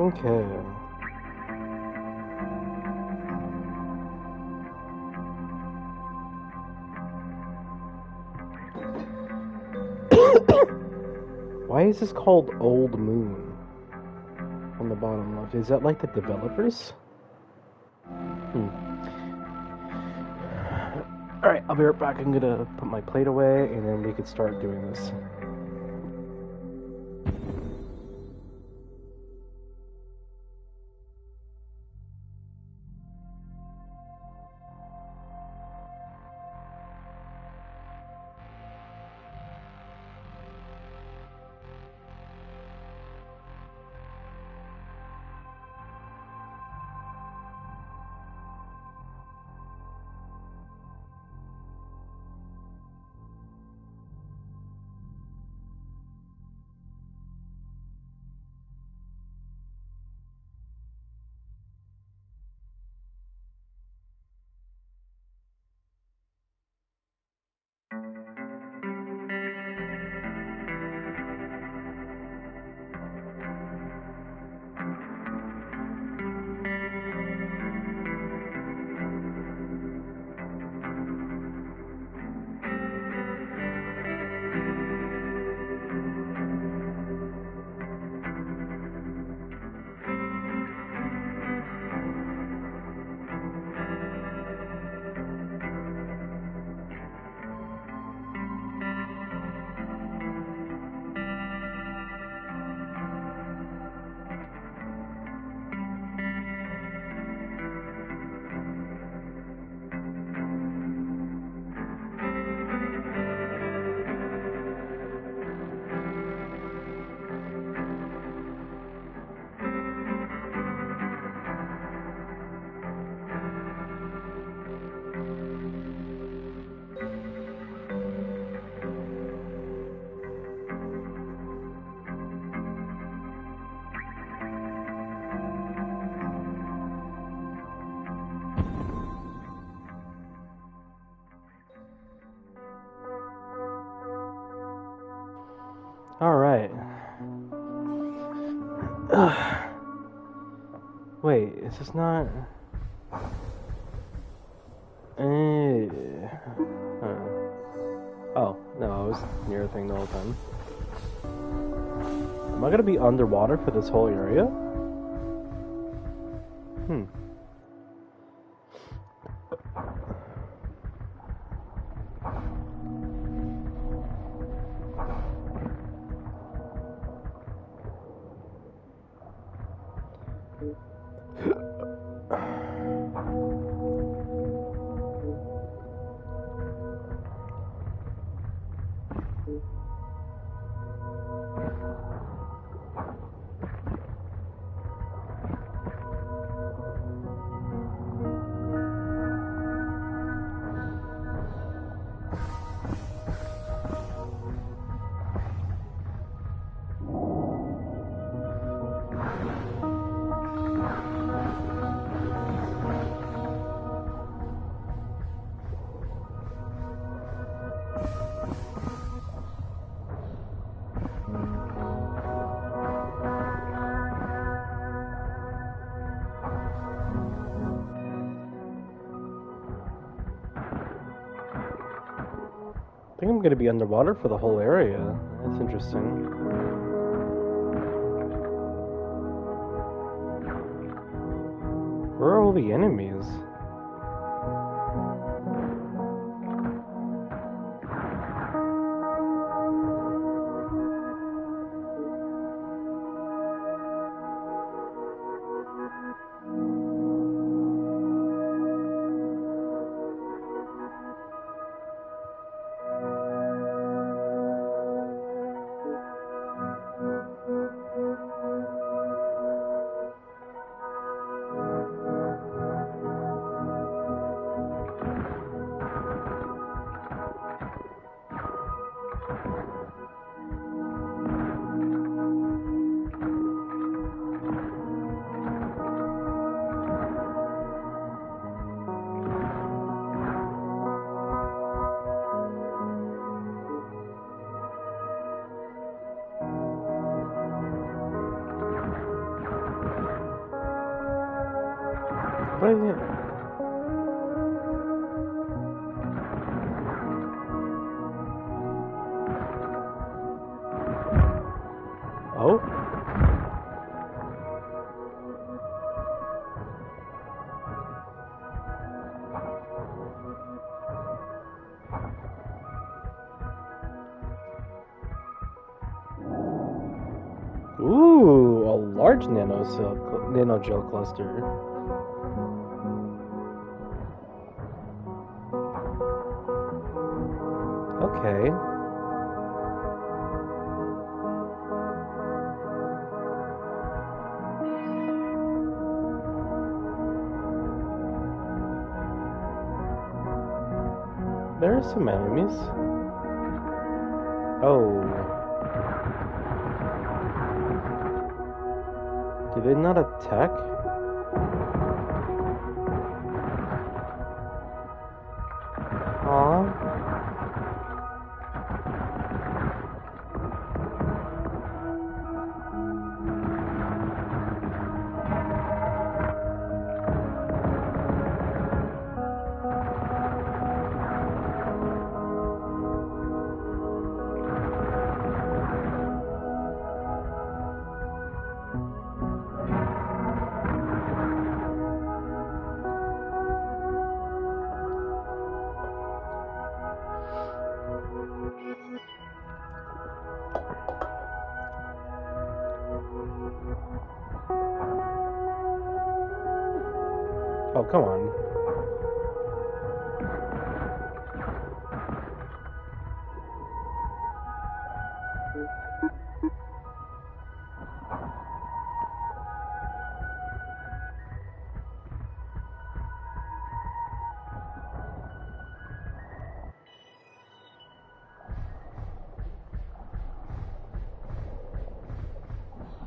Okay. Why is this called Old Moon? On the bottom left. Is that like the developers? Alright, I'll be right back. I'm gonna put my plate away and then we could start doing this. Alright. Wait, is this not... Oh, no, I was near a thing the whole time. Am I gonna be underwater for this whole area? I think I'm gonna be underwater for the whole area. That's interesting. Where are all the enemies? Wait. Oh? Ooh, a large nanogel cluster. Okay. There are some enemies. Oh. Did they not attack? Aww. Oh, come on.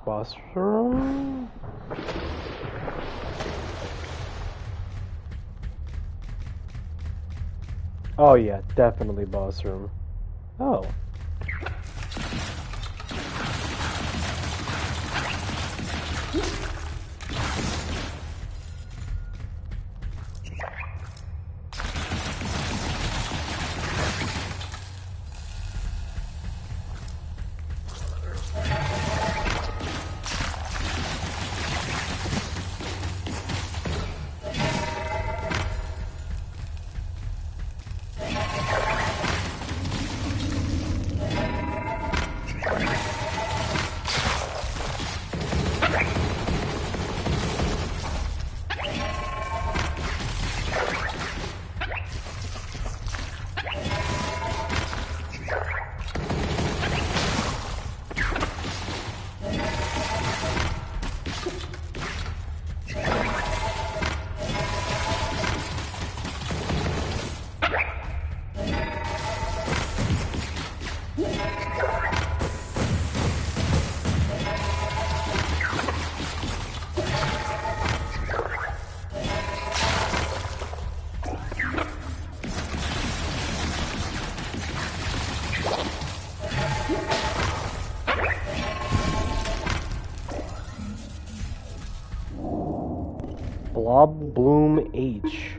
Boss room? Oh yeah, definitely boss room. Oh. Blob Bloom H.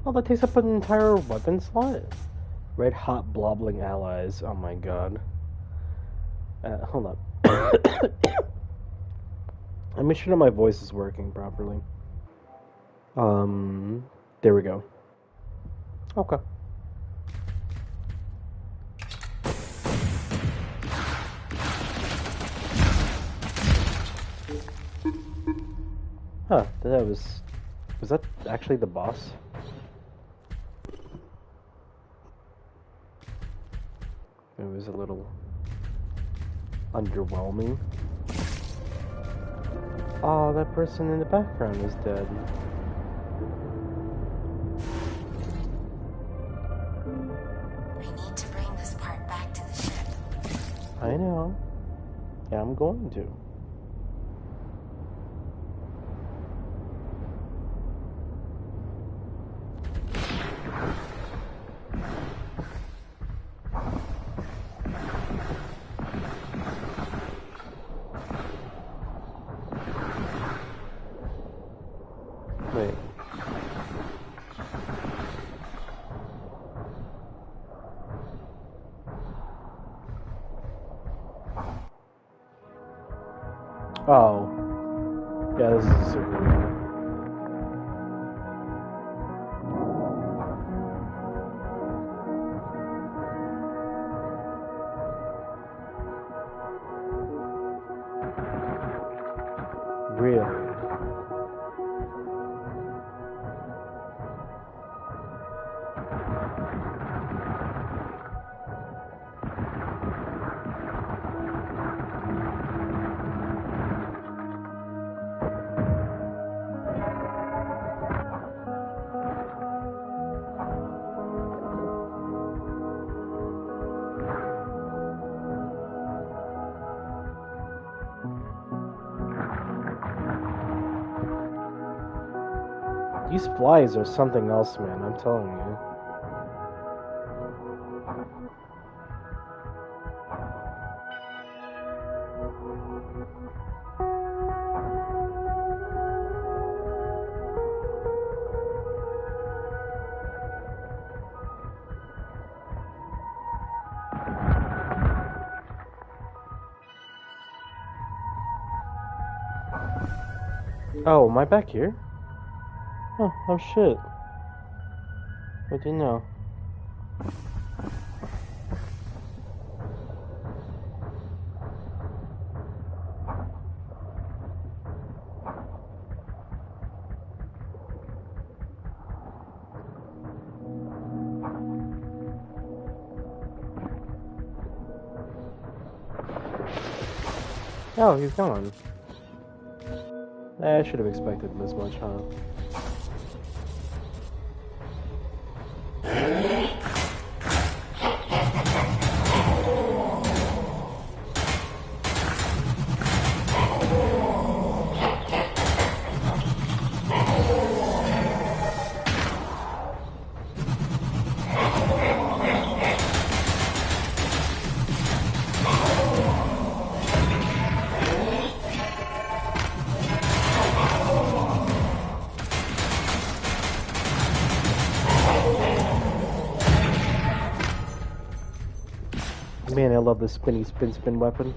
Oh, that takes up an entire weapon slot? Red hot blobbling allies. Oh my god. Hold up. Let me sure that my voice is working properly. There we go. Okay. Huh, was that actually the boss? It was a little underwhelming. Oh, that person in the background is dead. I need to bring this part back to the ship. I know. Yeah, I'm going to. Wait. Oh. Yeah, this is a secret room. Really? These flies are something else, man, I'm telling you. Oh, am I back here? Oh shit. I didn't know. Oh, he's gone. I should have expected this much, huh? Man, I love the spinny spin weapon.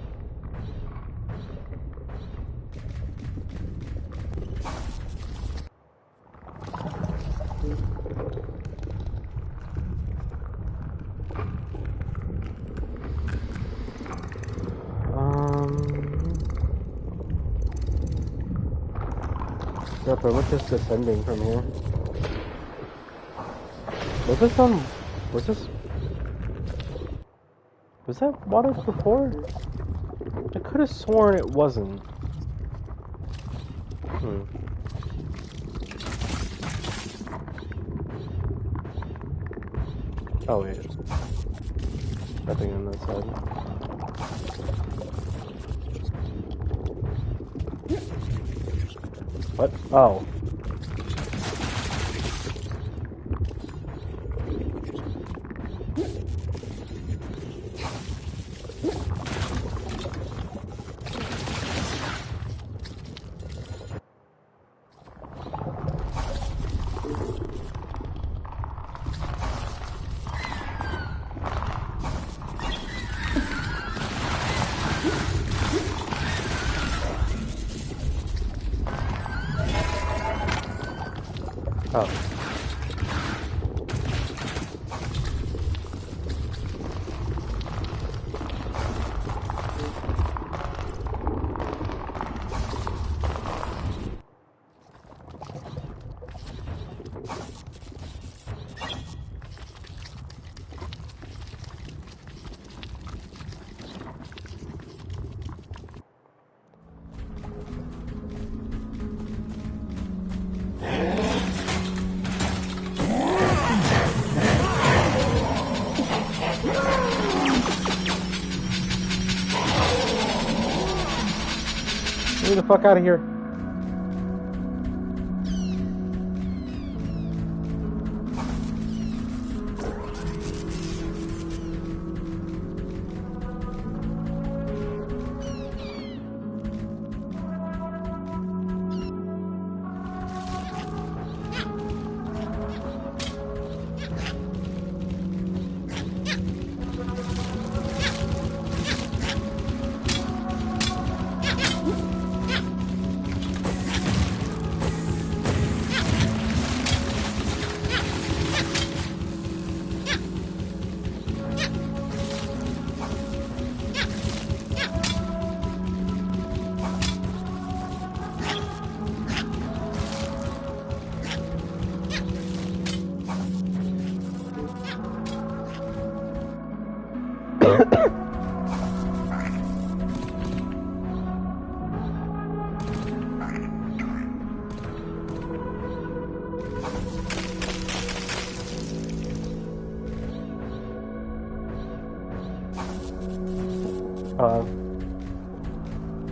Yep, we're just descending from here. Was this on... Was this... Was that water before? I could have sworn it wasn't. Oh wait. Nothing on that side. What? Oh. Oh. Get the fuck out of here.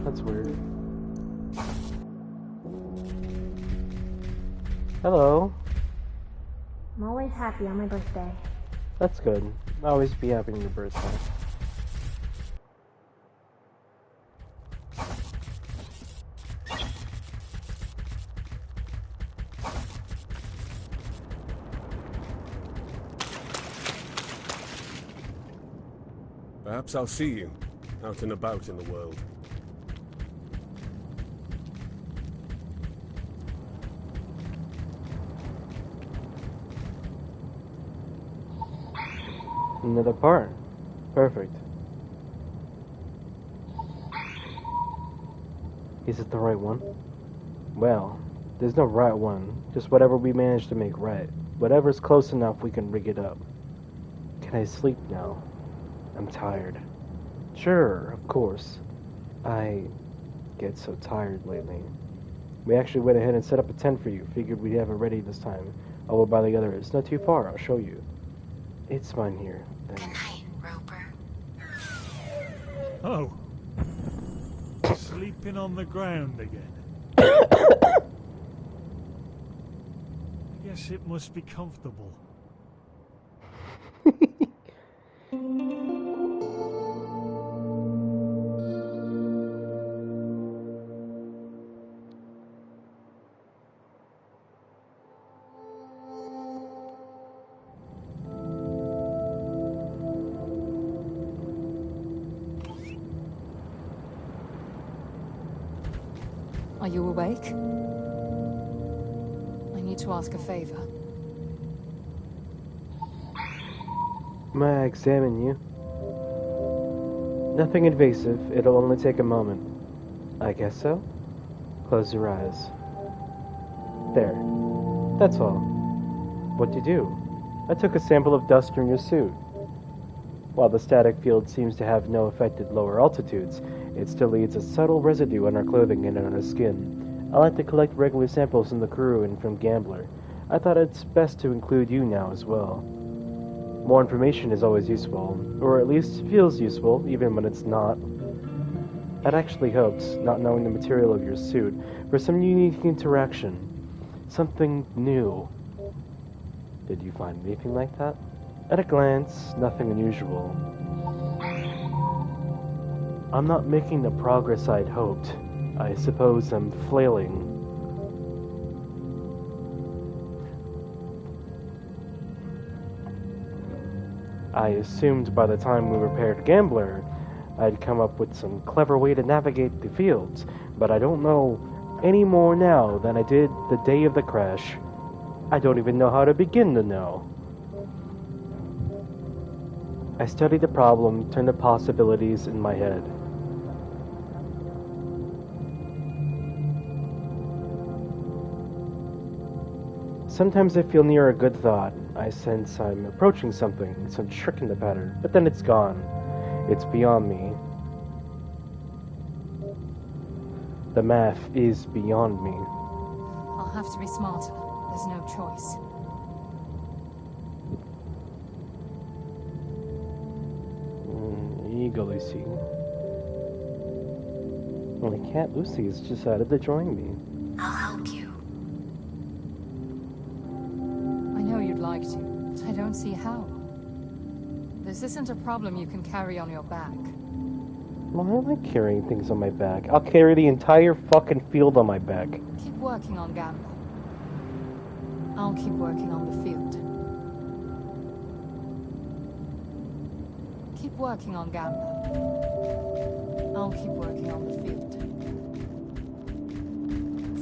That's weird. Hello. I'm always happy on my birthday. That's good. Always be happy on your birthday. Perhaps I'll see you out and about in the world. Another part. Perfect. Is it the right one? Well, there's no right one. Just whatever we manage to make right. Whatever's close enough, we can rig it up. Can I sleep now? I'm tired. Sure, of course. I get so tired lately. We actually went ahead and set up a tent for you. Figured we'd have it ready this time. Over by the other. It's not too far. I'll show you. It's mine here. Good night, Roper. Oh. Sleeping on the ground again. Guess it must be comfortable. Are you awake? I need to ask a favor. May I examine you? Nothing invasive. It'll only take a moment. I guess so? Close your eyes. There. That's all. What'd you do? I took a sample of dust from your suit. While the static field seems to have no effect at lower altitudes, it still leaves a subtle residue on our clothing and on our skin. I like to collect regular samples from the crew and from Gambler. I thought it's best to include you now as well. More information is always useful, or at least feels useful, even when it's not. I'd actually hoped, not knowing the material of your suit, for some unique interaction. Something new. Did you find anything like that? At a glance, nothing unusual. I'm not making the progress I'd hoped. I suppose I'm flailing. I assumed by the time we repaired Gambler, I'd come up with some clever way to navigate the fields, but I don't know any more now than I did the day of the crash. I don't even know how to begin to know. I studied the problem, turned the possibilities in my head. Sometimes I feel near a good thought. I sense I'm approaching something, some trick in the pattern, but then it's gone. It's beyond me. The math is beyond me. I'll have to be smarter. There's no choice. Eagle, Lucy. My cat Lucy has decided to join me. I'll help you. I know you'd like to, but I don't see how. This isn't a problem you can carry on your back. Well, I don't like carrying things on my back. I'll carry the entire fucking field on my back. Keep working on Gambler. I'll keep working on the field. Keep working on Gambler. I'll keep working on the field.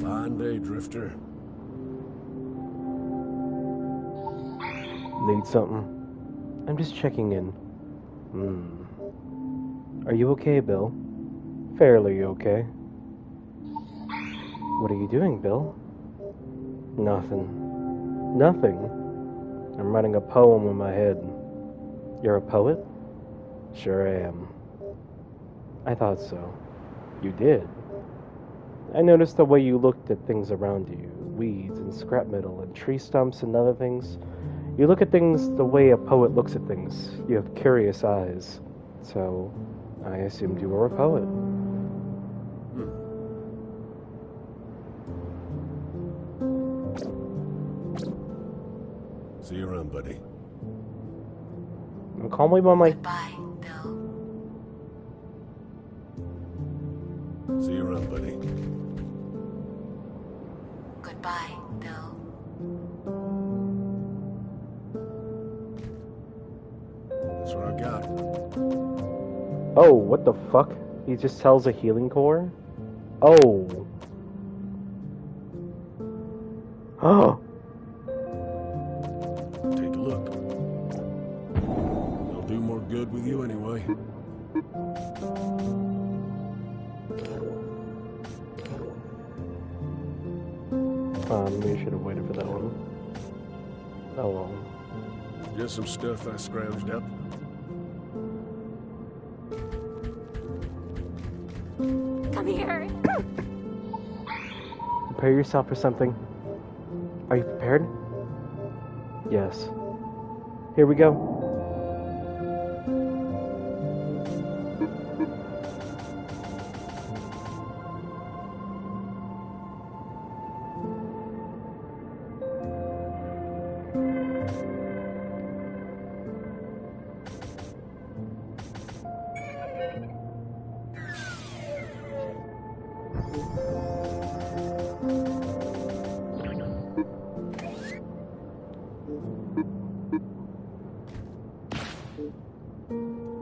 Fine day, Drifter. Need something? I'm just checking in. Are you okay, Bill? Fairly okay. What are you doing, Bill? Nothing. Nothing? I'm writing a poem in my head. You're a poet? Sure I am. I thought so. You did. I noticed the way you looked at things around you, weeds and scrap metal and tree stumps and other things. You look at things the way a poet looks at things. You have curious eyes. So, I assumed you were a poet. See you around, buddy. And call me by my... Goodbye, Bill. See you around, buddy. Goodbye, Bill. That's what I got. Oh, what the fuck? He just sells a healing core? Oh. Oh. Take a look. It'll do more good with you anyway. Maybe I should have waited for that one. Oh well. Just some stuff I scrounged up. Come here. Prepare yourself for something. Are you prepared? Yes. Here we go.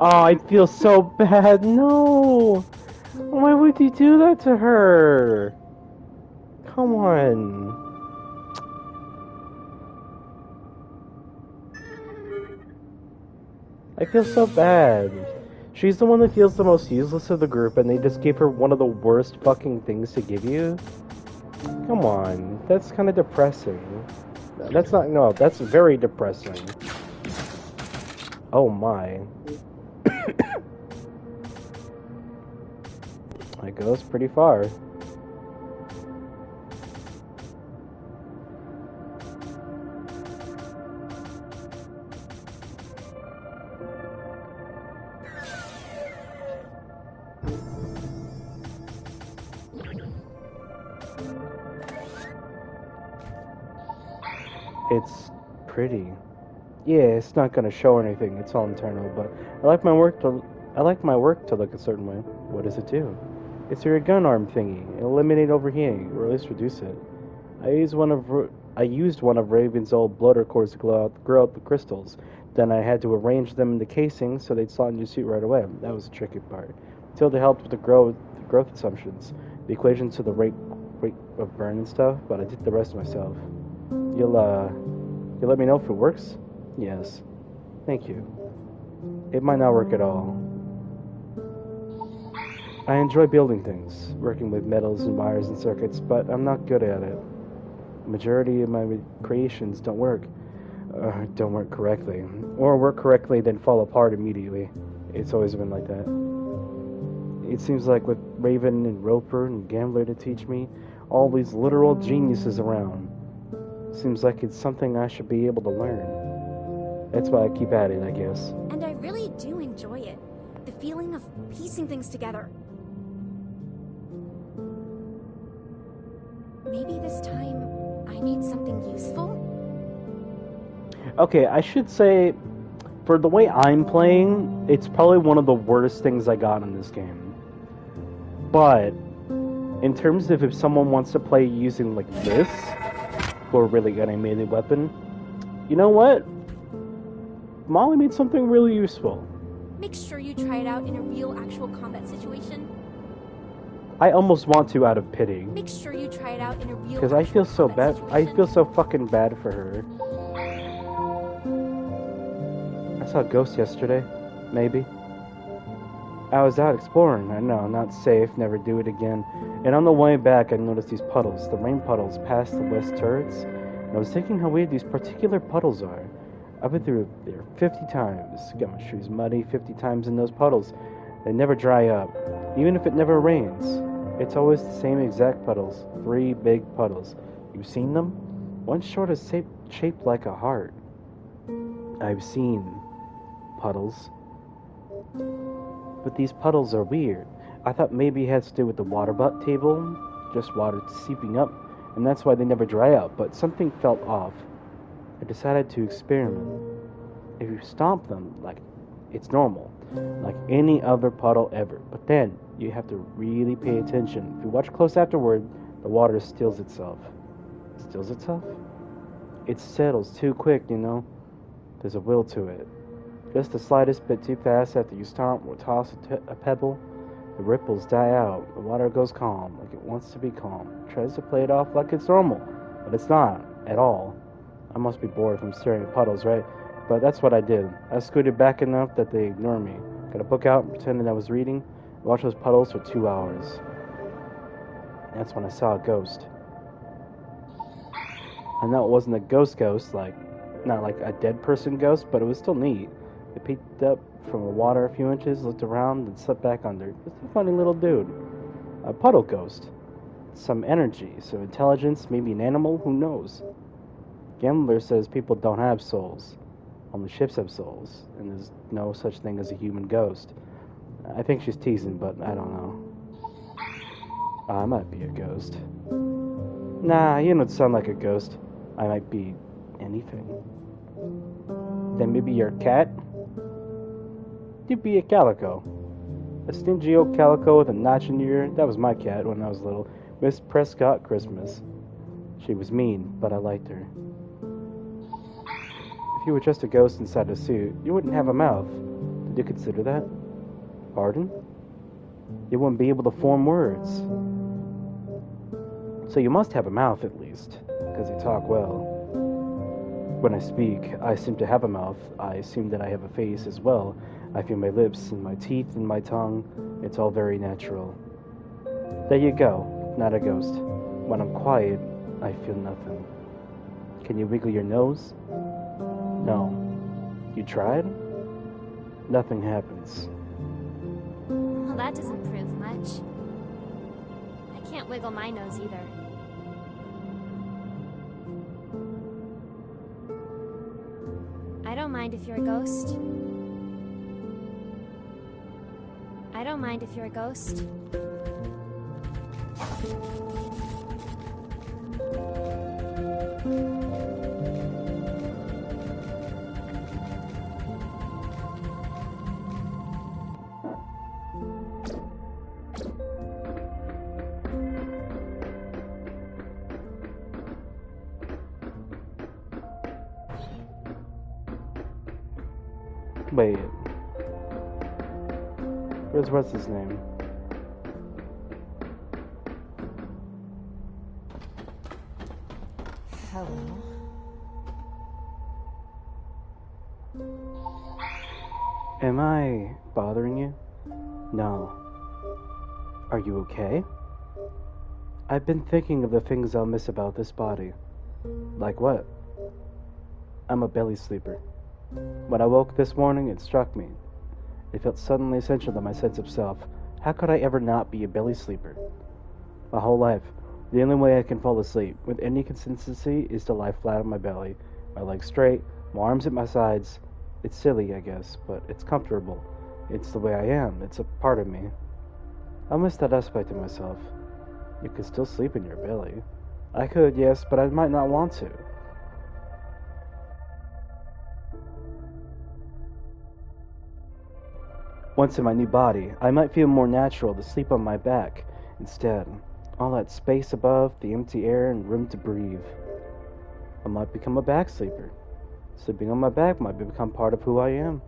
Oh, I feel so bad. No! Why would you do that to her? Come on. I feel so bad. She's the one that feels the most useless of the group, and they just gave her one of the worst fucking things to give you? Come on. That's kind of depressing. That's not... No, that's very depressing. Oh my. It goes pretty far. It's pretty. Yeah, it's not gonna show anything. It's all internal, but I like my work to look a certain way. What does it do? It's your gun arm thingy. It'll eliminate overheating, or at least reduce it. I used one of Raven's old bloater cores to grow out the crystals. Then I had to arrange them in the casing so they'd slot in your suit right away. That was the tricky part. Tilda helped with the growth assumptions, the equations to the rate of burn and stuff, but I did the rest myself. You'll let me know if it works? Yes. Thank you. It might not work at all. I enjoy building things, working with metals and wires and circuits, but I'm not good at it. The majority of my creations don't work correctly. Or work correctly, then fall apart immediately. It's always been like that. It seems like with Raven and Roper and Gambler to teach me, all these literal geniuses around. Seems like it's something I should be able to learn. That's why I keep at it, I guess. And I really do enjoy it. The feeling of piecing things together. Maybe this time I need something useful? Okay, I should say, for the way I'm playing, it's probably one of the worst things I got in this game. But, in terms of if someone wants to play using like this, for a really good animated weapon, you know what? Molly made something really useful. Make sure you try it out in a real, actual combat situation. I almost want to out of pity. Make sure you try it out in a real. Because I feel so bad. I feel so fucking bad for her. I saw a ghost yesterday. Maybe. I was out exploring. I know, not safe. Never do it again. And on the way back, I noticed these puddles. The rain puddles past the west turrets. And I was thinking how weird these particular puddles are. I've been through there 50 times. Got my shoes muddy 50 times in those puddles. They never dry up. Even if it never rains, it's always the same exact puddles. 3 big puddles. You've seen them? One short is shaped like a heart. I've seen puddles. But these puddles are weird. I thought maybe it has to do with the water butt table, just water seeping up, and that's why they never dry out, but something felt off. I decided to experiment. If you stomp them, like it's normal, like any other puddle ever, but then you have to really pay attention. If you watch close afterward, the water stills itself. Stills itself? It settles too quick, you know. There's a will to it. Just the slightest bit too fast after you stomp or toss a pebble, the ripples die out. The water goes calm, like it wants to be calm. It tries to play it off like it's normal, but it's not at all. I must be bored from staring at puddles, right? But that's what I did. I scooted back enough that they ignored me. Got a book out and pretended I was reading. I watched those puddles for 2 hours. That's when I saw a ghost. I know it wasn't a ghost, not like a dead person ghost, but it was still neat. It peeked up from the water a few inches, looked around, and slipped back under. Just a funny little dude. A puddle ghost. Some energy, some intelligence, maybe an animal, who knows? Gambler says people don't have souls. Only ships have souls, and there's no such thing as a human ghost. I think she's teasing, but I don't know. I might be a ghost. Nah, you don't sound like a ghost. I might be anything. Then maybe you're a cat? You'd be a calico. A stingy old calico with a notch in your ear. That was my cat when I was little. Miss Prescott Christmas. She was mean, but I liked her. If you were just a ghost inside a suit, you wouldn't have a mouth. Did you consider that? Pardon? You wouldn't be able to form words. So you must have a mouth at least, because you talk well. When I speak, I seem to have a mouth. I assume that I have a face as well. I feel my lips and my teeth and my tongue. It's all very natural. There you go, not a ghost. When I'm quiet, I feel nothing. Can you wiggle your nose? No. You tried? Nothing happens. Well, that doesn't prove much. I can't wiggle my nose either. I don't mind if you're a ghost. I don't mind if you're a ghost. Wait. What's his name? Hello. Am I bothering you? No. Are you okay? I've been thinking of the things I'll miss about this body. Like what? I'm a belly sleeper. When I woke this morning, it struck me. It felt suddenly essential to my sense of self. How could I ever not be a belly sleeper? My whole life, the only way I can fall asleep with any consistency is to lie flat on my belly, my legs straight, my arms at my sides. It's silly, I guess, but it's comfortable. It's the way I am. It's a part of me. I miss that aspect of myself. You can still sleep in your belly. I could, yes, but I might not want to. Once in my new body, I might feel more natural to sleep on my back. Instead, all that space above, the empty air, and room to breathe. I might become a back sleeper. Sleeping on my back might become part of who I am.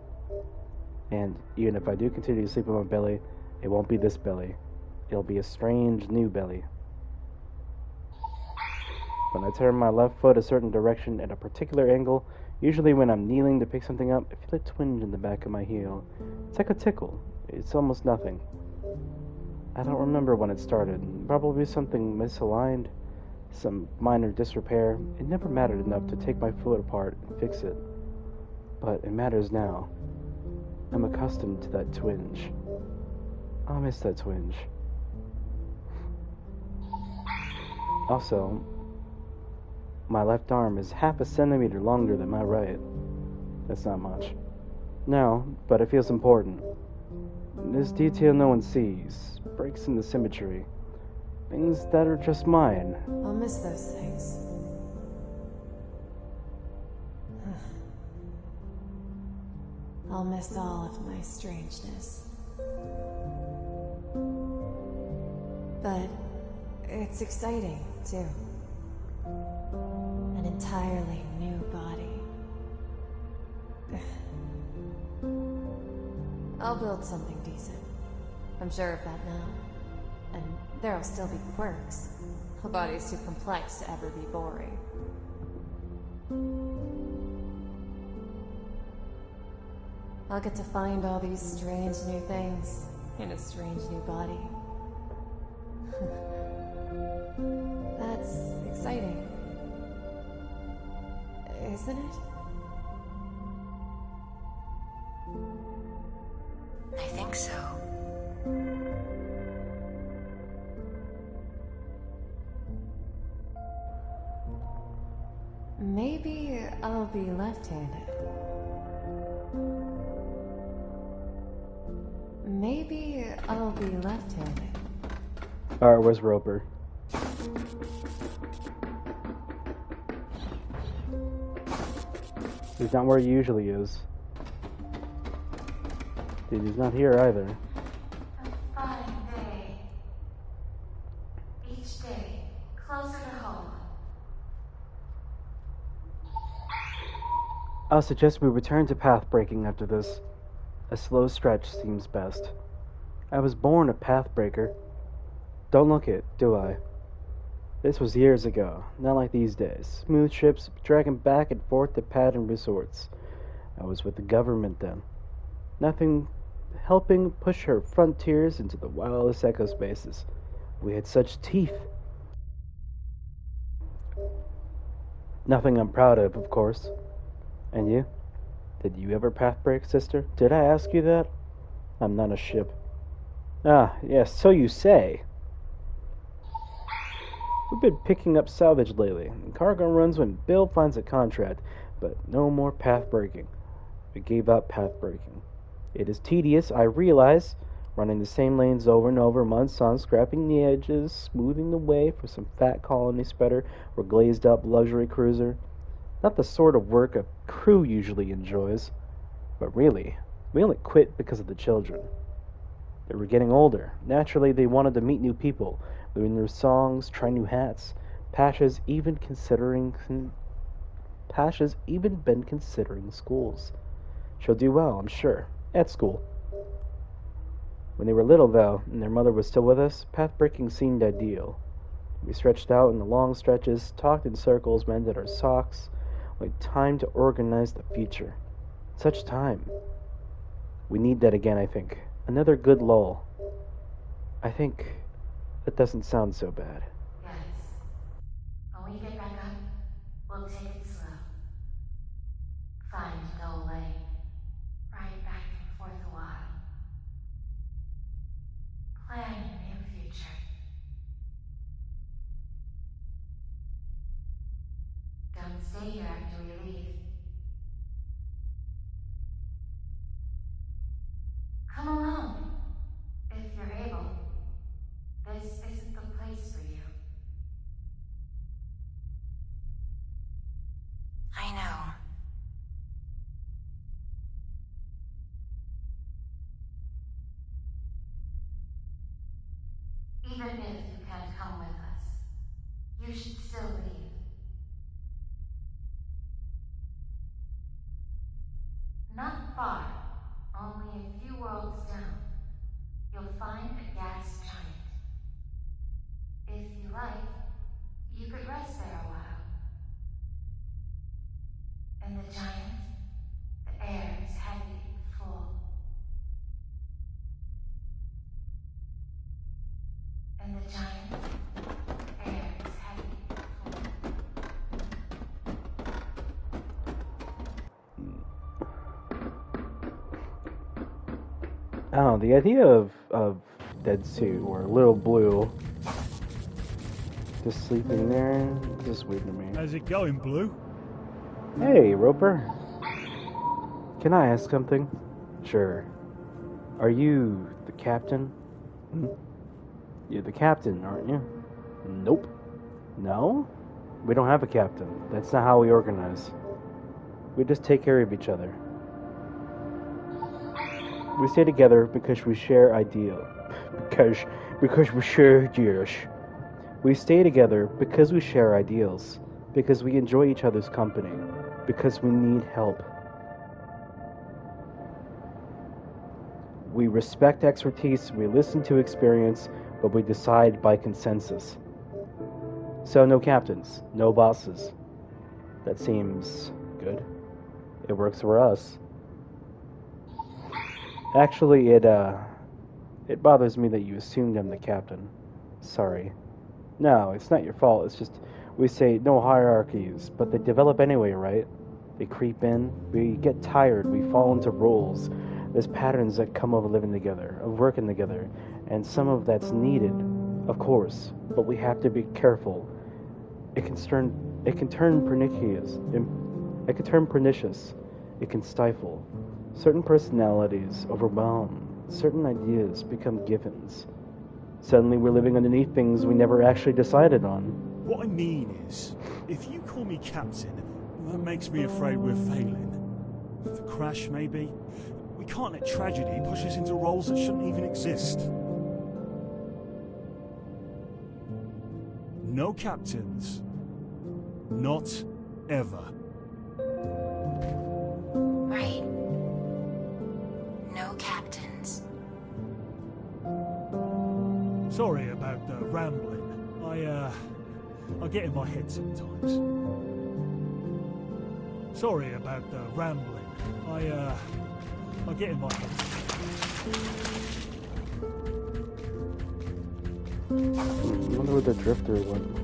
And even if I do continue to sleep on my belly, it won't be this belly. It'll be a strange new belly. When I turn my left foot a certain direction at a particular angle, usually when I'm kneeling to pick something up, I feel a twinge in the back of my heel. It's like a tickle. It's almost nothing. I don't remember when it started. Probably something misaligned, some minor disrepair. It never mattered enough to take my foot apart and fix it. but it matters now. I'm accustomed to that twinge. I'll miss that twinge. Also, my left arm is half a centimeter longer than my right. That's not much. No, but it feels important. This detail no one sees, breaks into symmetry. Things that are just mine. I'll miss those things. I'll miss all of my strangeness. But it's exciting, too. An entirely new body. I'll build something decent. I'm sure of that now. And there'll still be quirks. A body's too complex to ever be boring. I'll get to find all these strange new things in a strange new body. That's exciting. Isn't it? I think so. Maybe I'll be left-handed. Maybe I'll be left-handed. Alright, where's Roper? He's not where he usually is. Dude, he's not here either. A fine day. Each day, closer to home. I'll suggest we return to path breaking after this. A slow stretch seems best. I was born a path breaker. Don't look it, do I? This was years ago, not like these days. Smooth ships dragging back and forth to pattern resorts. I was with the government then. Nothing helping push her frontiers into the wildest echo spaces. We had such teeth. Nothing I'm proud of course. And you? Did you ever path break, sister? Did I ask you that? I'm not a ship. Ah, yes, so you say. We've been picking up salvage lately, and cargo runs when Bill finds a contract, but no more path breaking. We gave up path breaking. It is tedious, I realize, running the same lanes over and over, months on, scrapping the edges, smoothing the way for some fat colony spreader or glazed up luxury cruiser. Not the sort of work a crew usually enjoys. But really, we only quit because of the children. They were getting older. Naturally, they wanted to meet new people, learn their songs, try new hats. Pasha's even been considering schools. She'll do well, I'm sure, at school. When they were little, though, and their mother was still with us, path-breaking seemed ideal. We stretched out in the long stretches, talked in circles, mended our socks, like time to organize the future. Such time. We need that again, I think. Another good lull. I think that doesn't sound so bad. Yes. When we get back up, we'll take it slow. Find no lane. Ride back and forth a while. Plan a new future. Don't stay here after we leave. Come along, if you're able. This isn't the place for you. I know. Even if you can't come with us, you should still leave. Not far, only a few worlds down, you'll find a gas giant. If you like, you could rest there a while. And the giant, the air is heavy and full. And the giant, the air is heavy and full. I don't know, the idea of Dead Sue or Little Blue just sleeping there is just weird to me. How's it going, Blue? Hey, Roper. Can I ask something? Sure. Are you the captain? Hmm? You're the captain, aren't you? Nope. No? We don't have a captain. That's not how we organize. We just take care of each other. We stay together because we share ideal. Because we share ideals. We stay together because we share ideals. Because we enjoy each other's company. Because we need help. We respect expertise, we listen to experience, but we decide by consensus. So no captains, no bosses. That seems good. It works for us. Actually, it bothers me that you assumed I'm the captain. Sorry. No, it's not your fault. It's just we say no hierarchies, but they develop anyway, right? They creep in. We get tired. We fall into roles. There's patterns that come of living together, of working together, and some of that's needed, of course. But we have to be careful. It can turn pernicious. It can turn pernicious. It can stifle. Certain personalities overwhelm. Certain ideas become givens. Suddenly we're living underneath things we never actually decided on. What I mean is, if you call me captain, that makes me afraid we're failing. The crash, maybe? We can't let tragedy push us into roles that shouldn't even exist. No captains. Not ever. Right. No captains. Sorry about the rambling. I get in my head sometimes. Sorry about the rambling. I get in my head. I wonder where the drifter went.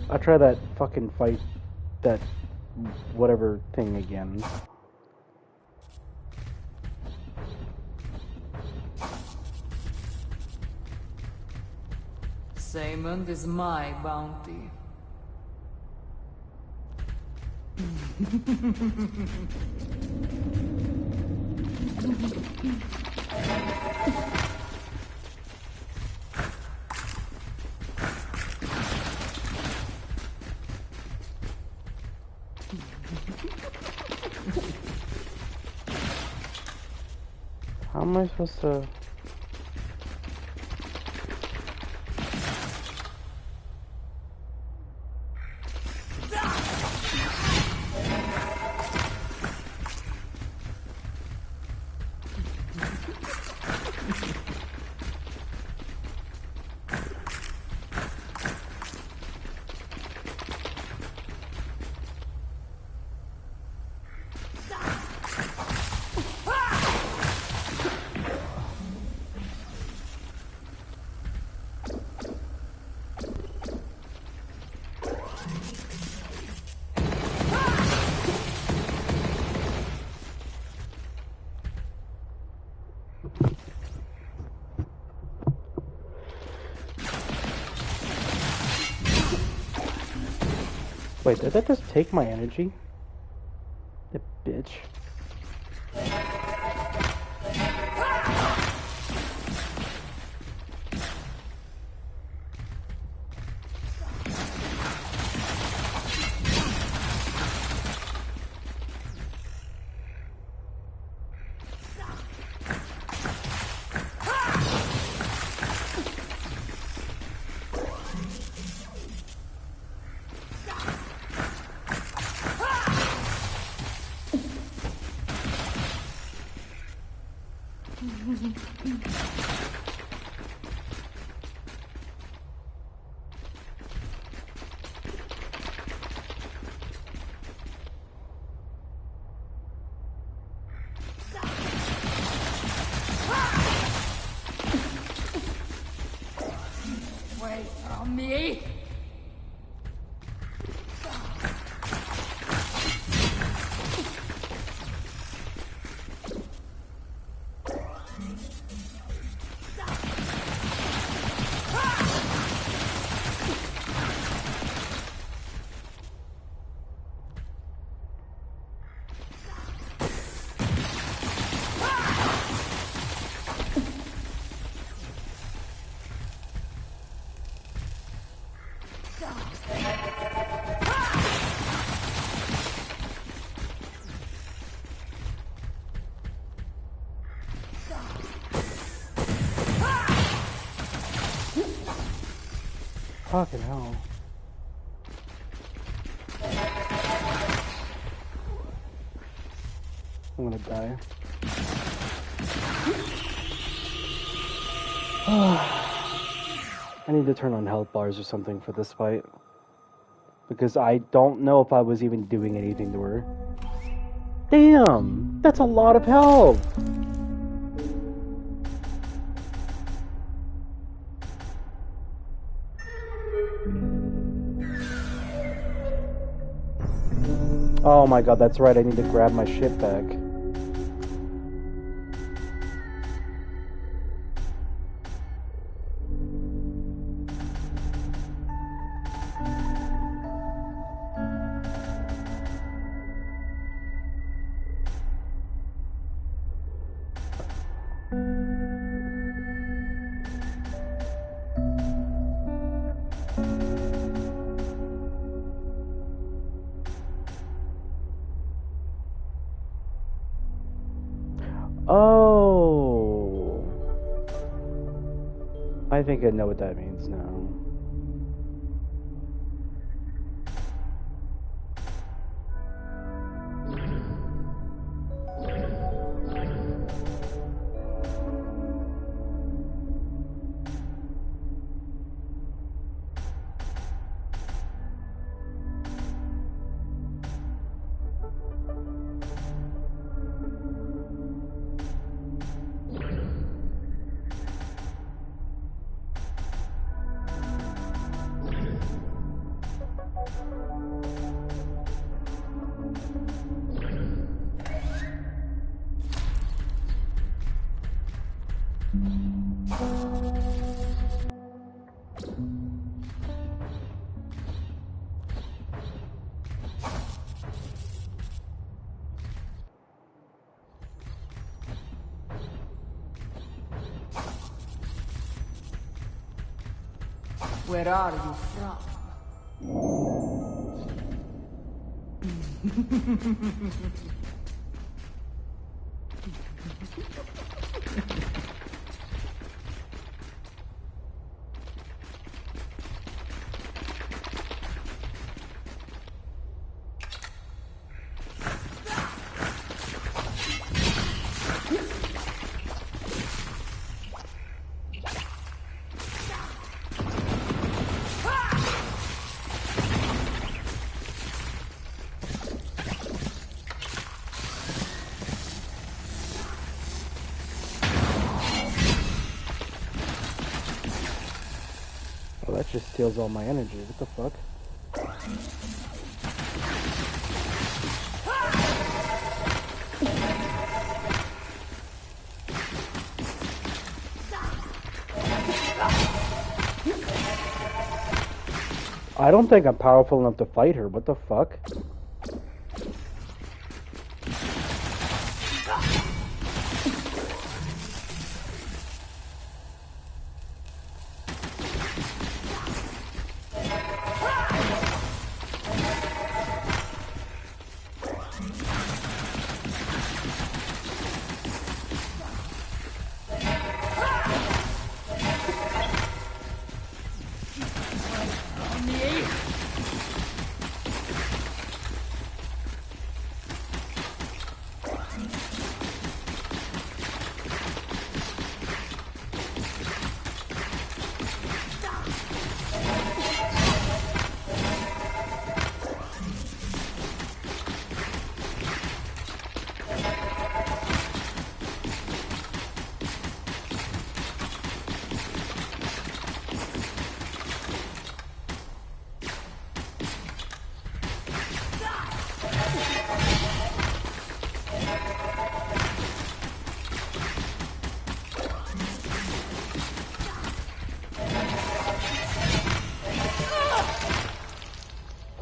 I'll try that fucking fight, that whatever thing again. Saymond is my bounty. How am I supposed to... Wait, did that just take my energy? The bitch. away from me! Fucking hell. I'm gonna die. I need to turn on health bars or something for this fight. Because I don't know if I was even doing anything to her. Damn! That's a lot of health! Oh my god, that's right, I need to grab my shit back. Oh, I think I know what that means now. Where are you from? Well, that just steals all my energy. What the fuck? I don't think I'm powerful enough to fight her. What the fuck?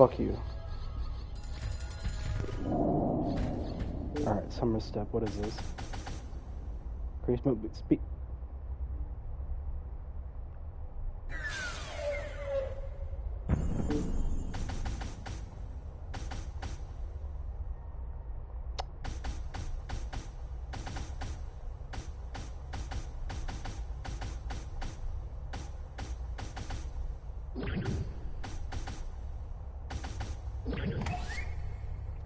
Fuck you. Alright, summer step. What is this? Increase movement speed.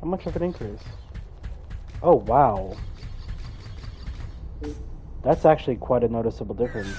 How much of an increase? Oh, wow. That's actually quite a noticeable difference.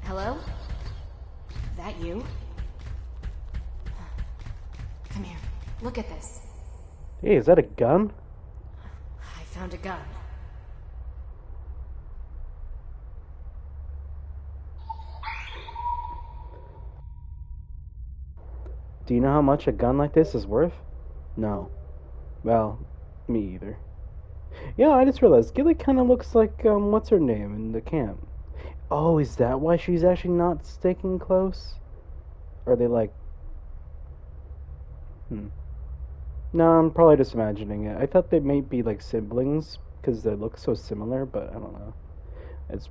Hello? That you? Come here. Look at this. Hey, is that a gun? I found a gun. Do you know how much a gun like this is worth? No. Well, me either. Yeah, I just realized Gilly kind of looks like, what's her name in the camp? Oh, is that why she's actually not sticking close? Or are they like... No, I'm probably just imagining it. I thought they might be like siblings, because they look so similar, but I don't know. It's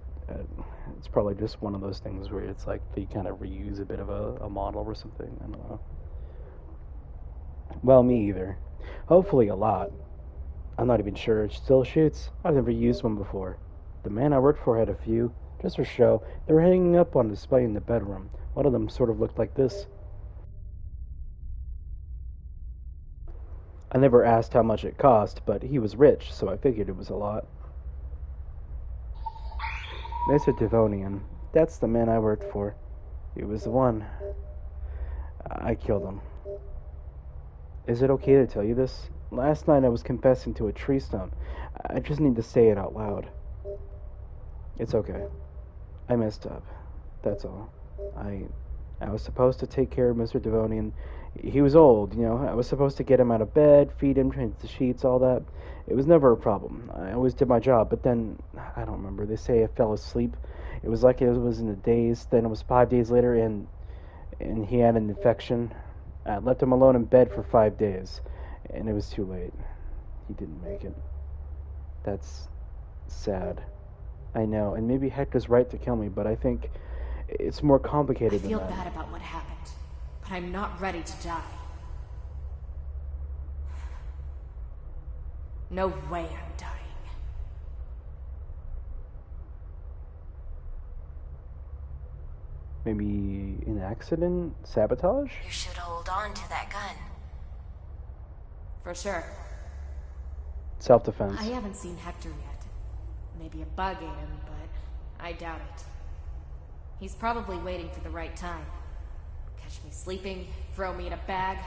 probably just one of those things where it's like they kind of reuse a bit of a model or something. I don't know. Well, me either. Hopefully a lot. I'm not even sure it still shoots. I've never used one before. The man I worked for had a few, just for show. They were hanging up on display in the bedroom. One of them sort of looked like this. I never asked how much it cost, but he was rich, so I figured it was a lot. Mr. Devonian. That's the man I worked for. He was the one. I killed him. Is it okay to tell you this? Last night I was confessing to a tree stump. I just need to say it out loud. It's okay. I messed up. That's all. I was supposed to take care of Mr. Devonian. He was old, you know. I was supposed to get him out of bed, feed him, change the sheets, all that. It was never a problem. I always did my job, but then, I don't remember. They say I fell asleep. It was like it was in a daze. Then it was 5 days later, and he had an infection. I left him alone in bed for 5 days, and it was too late. He didn't make it. That's sad. I know, and maybe Hector's right to kill me, but I think it's more complicated than that. I feel bad about what happened, but I'm not ready to die. No way I'm dying. Maybe an accident? Sabotage? You should hold on to that gun. For sure. Self-defense. I haven't seen Hector yet. Maybe a bug ate him, but I doubt it. He's probably waiting for the right time. Catch me sleeping, throw me in a bag,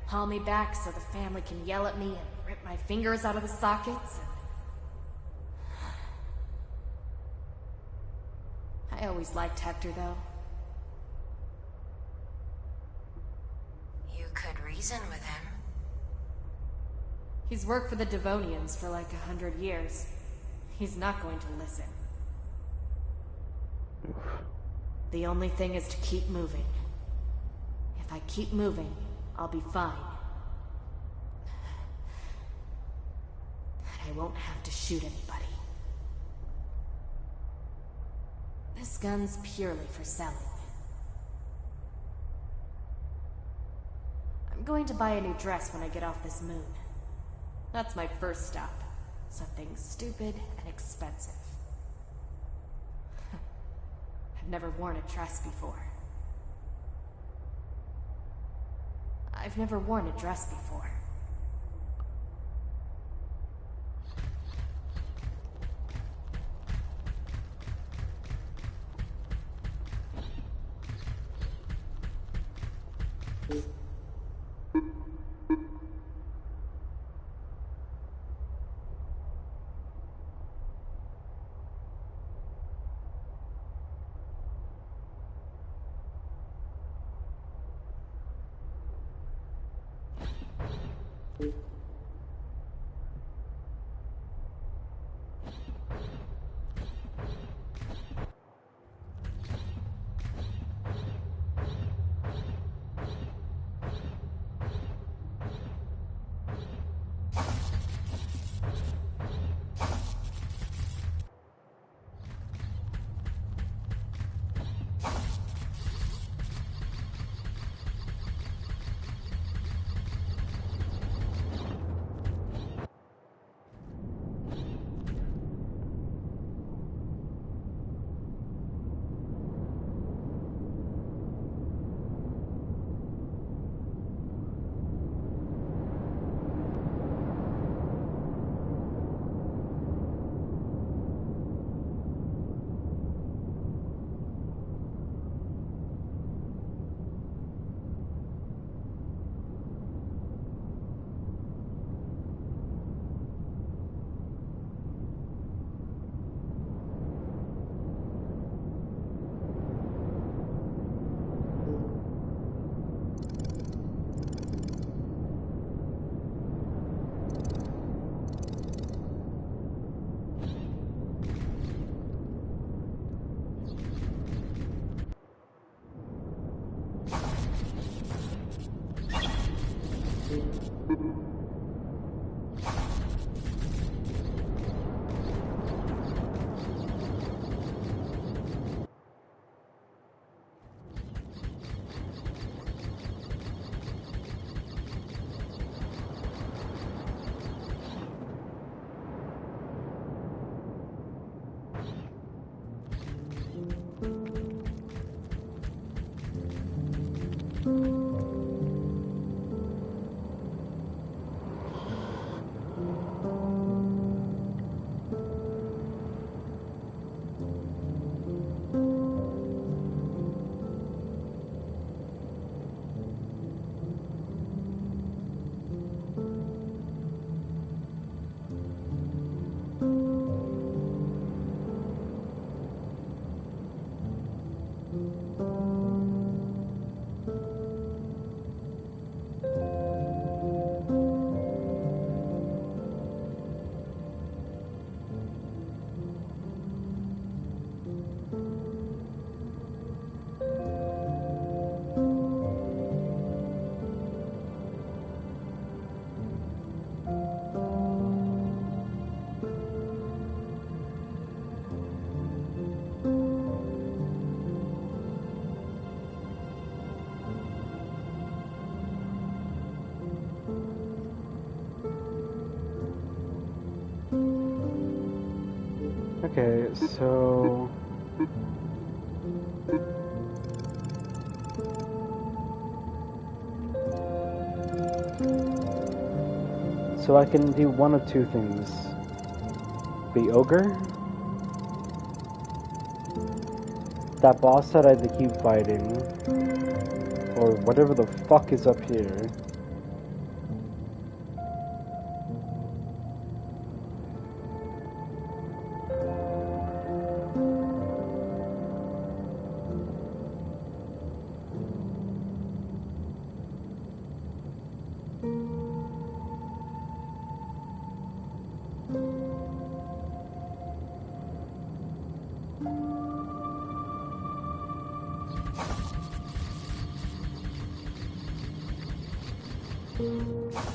haul me back so the family can yell at me and rip my fingers out of the sockets. I always liked Hector, though. You could reason with him. He's worked for the Devonians for like 100 years. He's not going to listen. The only thing is to keep moving. If I keep moving, I'll be fine. And I won't have to shoot anybody. This gun's purely for selling. I'm going to buy a new dress when I get off this moon. That's my first stop. Something stupid and expensive. I've never worn a dress before. I've never worn a dress before. Okay, so... So I can do one of two things. The ogre? That boss that I had to keep fighting. Or whatever the fuck is up here.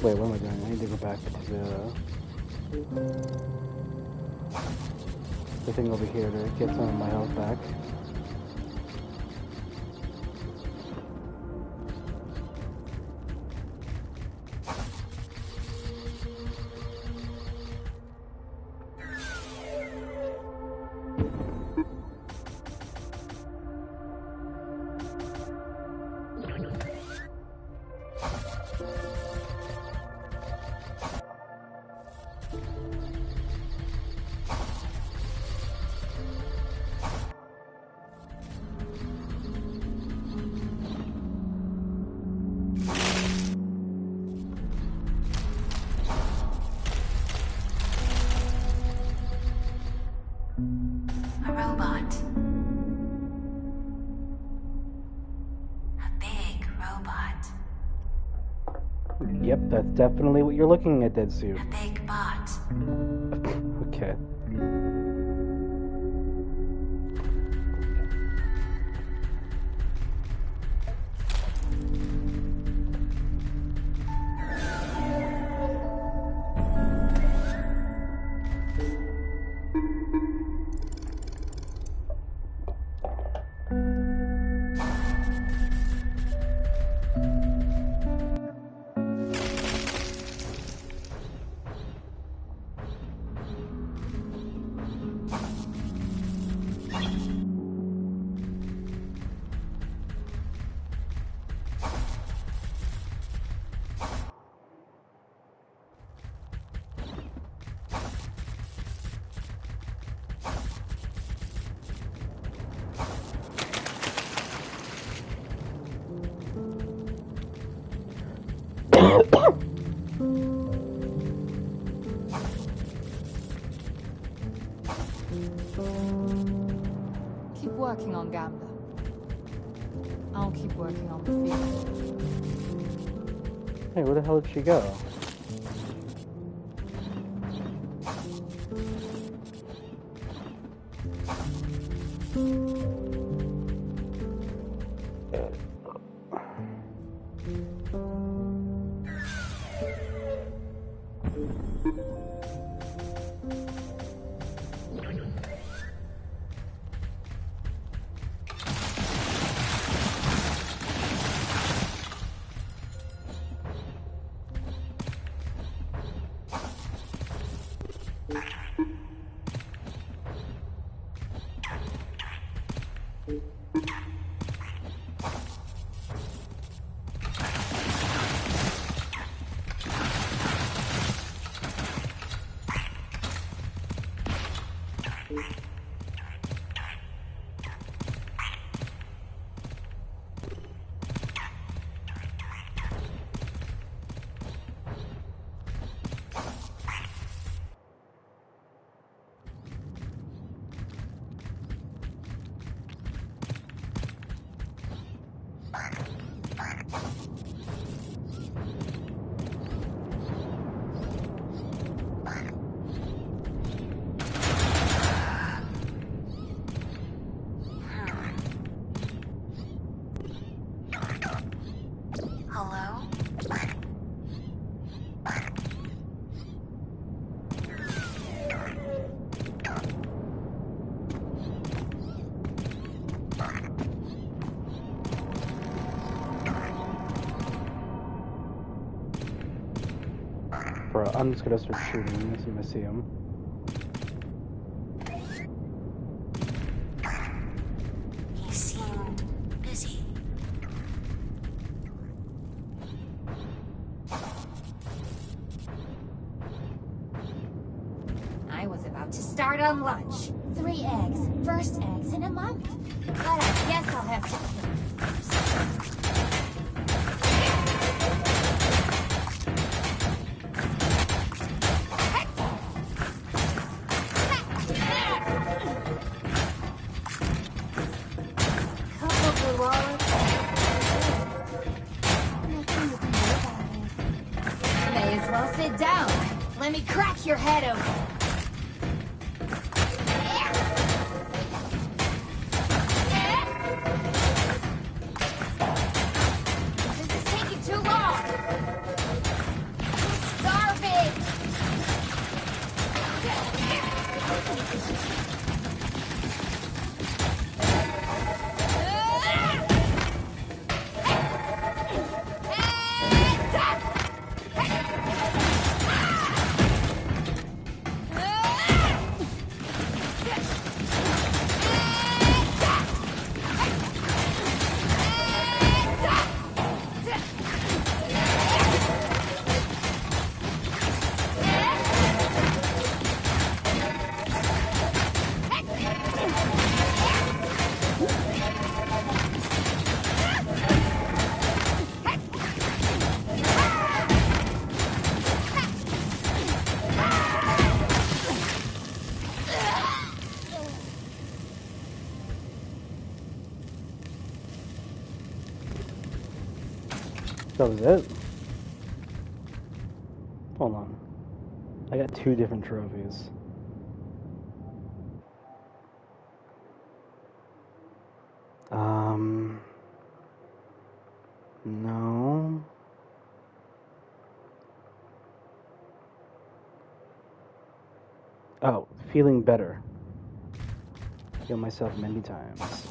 Wait, what am I doing? I need to go back to the thing over here to get some of my health back. A robot. A big robot. Yep, that's definitely what you're looking at, Dead Suit. A big bot. Okay. Keep working on Gambler. I'll keep working on the field. Hey, where the hell did she go? Hello? Bro, I'm just gonna start shooting as soon as I see him. He seemed busy. I was about to start on lunch. 3 eggs. First eggs in a month. But I guess I'll have to kill you first. Couple blue olives. Nothing you can do about it. May as well sit down. Let me crack your head open. This is taking too long. I'm starving. That was it? Hold on. I got 2 different trophies. No. Oh, feeling better. Heal myself many times.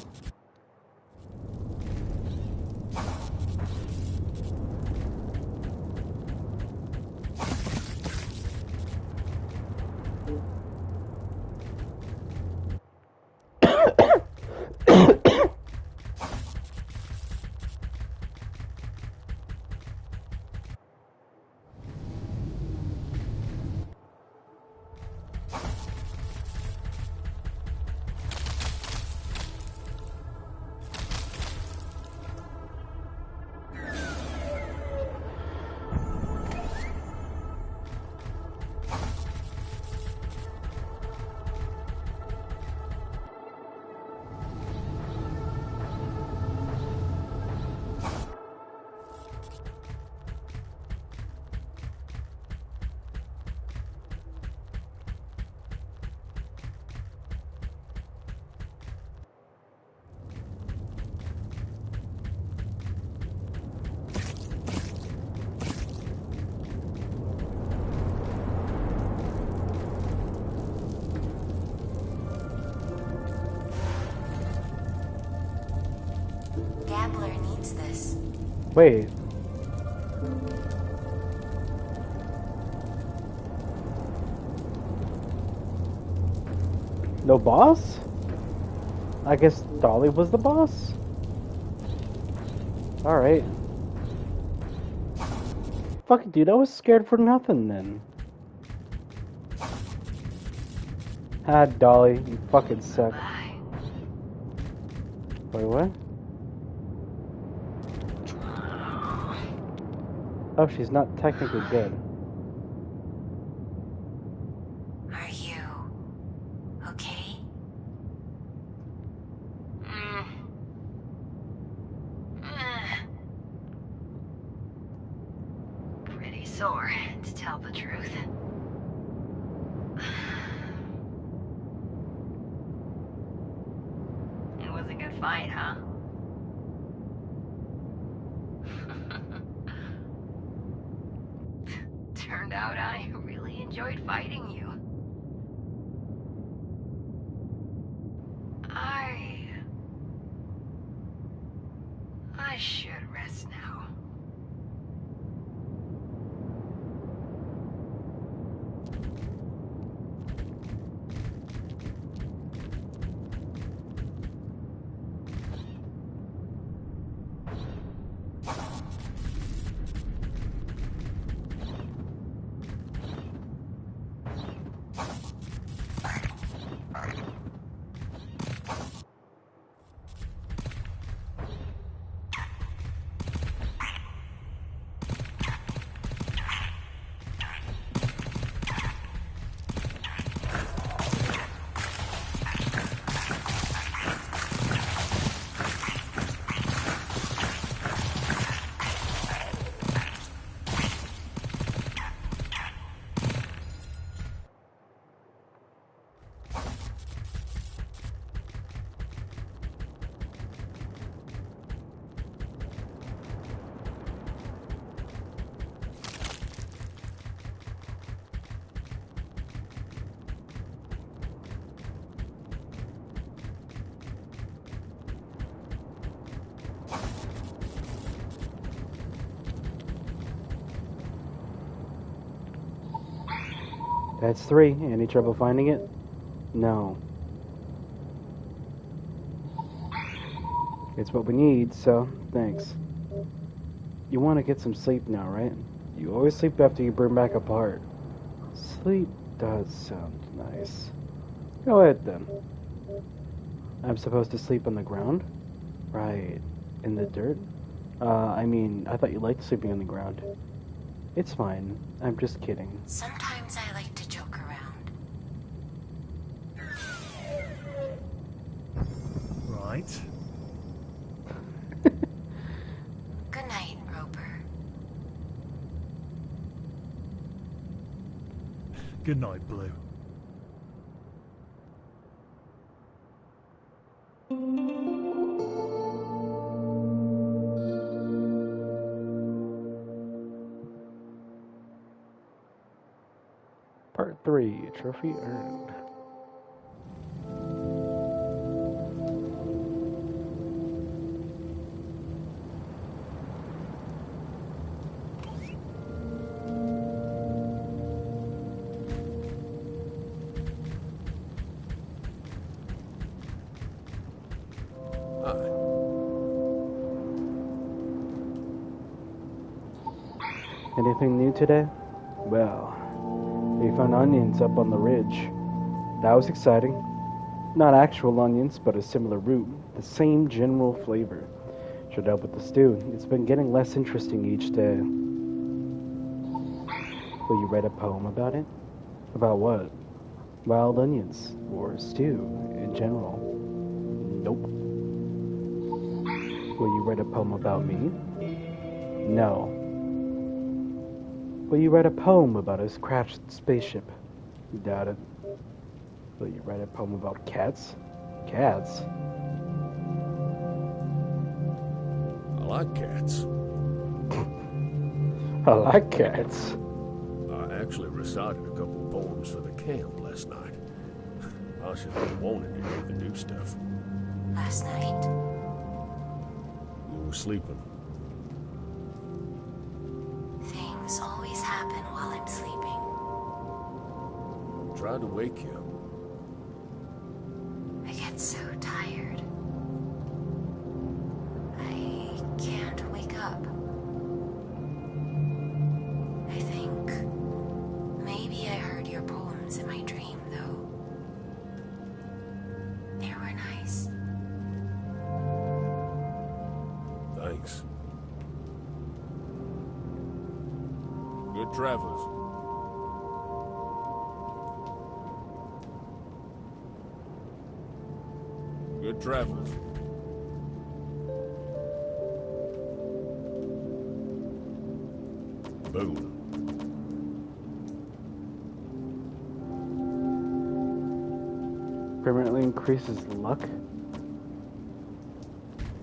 Gambler needs this. Wait. No boss? I guess Dolly was the boss? Alright. Fuck it, dude, I was scared for nothing then. Ah, Dolly, you fucking suck. Wait, what? Oh, she's not technically dead. Are you okay? Pretty sore, to tell the truth. It was a good fight, huh? Turned out I really enjoyed fighting you. I should rest now. That's 3. Any trouble finding it? No. It's what we need, so thanks. You want to get some sleep now, right? You always sleep after you burn back apart. Sleep does sound nice. Go ahead then. I'm supposed to sleep on the ground? Right. In the dirt? I mean, I thought you liked sleeping on the ground. It's fine. I'm just kidding. Sometimes I like to joke around. Right. Good night, Roper. Good night, Blue. Part 3, trophy earned. Anything new today? Well, we found onions up on the ridge. That was exciting. Not actual onions, but a similar root, the same general flavor. Should help with the stew. It's been getting less interesting each day. Will you write a poem about it? About what? Wild onions, or stew, in general. Nope. Will you write a poem about me? No. Will you write a poem about a crashed spaceship? Doubt it. Will you write a poem about cats? Cats? I like cats. I like cats. I actually recited a couple poems for the camp last night. I should have wanted to hear the new stuff. Last night? You were sleeping. Things always happen while I'm sleeping. Tried to wake you. I get so tired. I can't wake up. I think maybe I heard your poems in my dream, though. They were nice. Thanks. Good travels. Good travels. Boom. Permanently increases luck?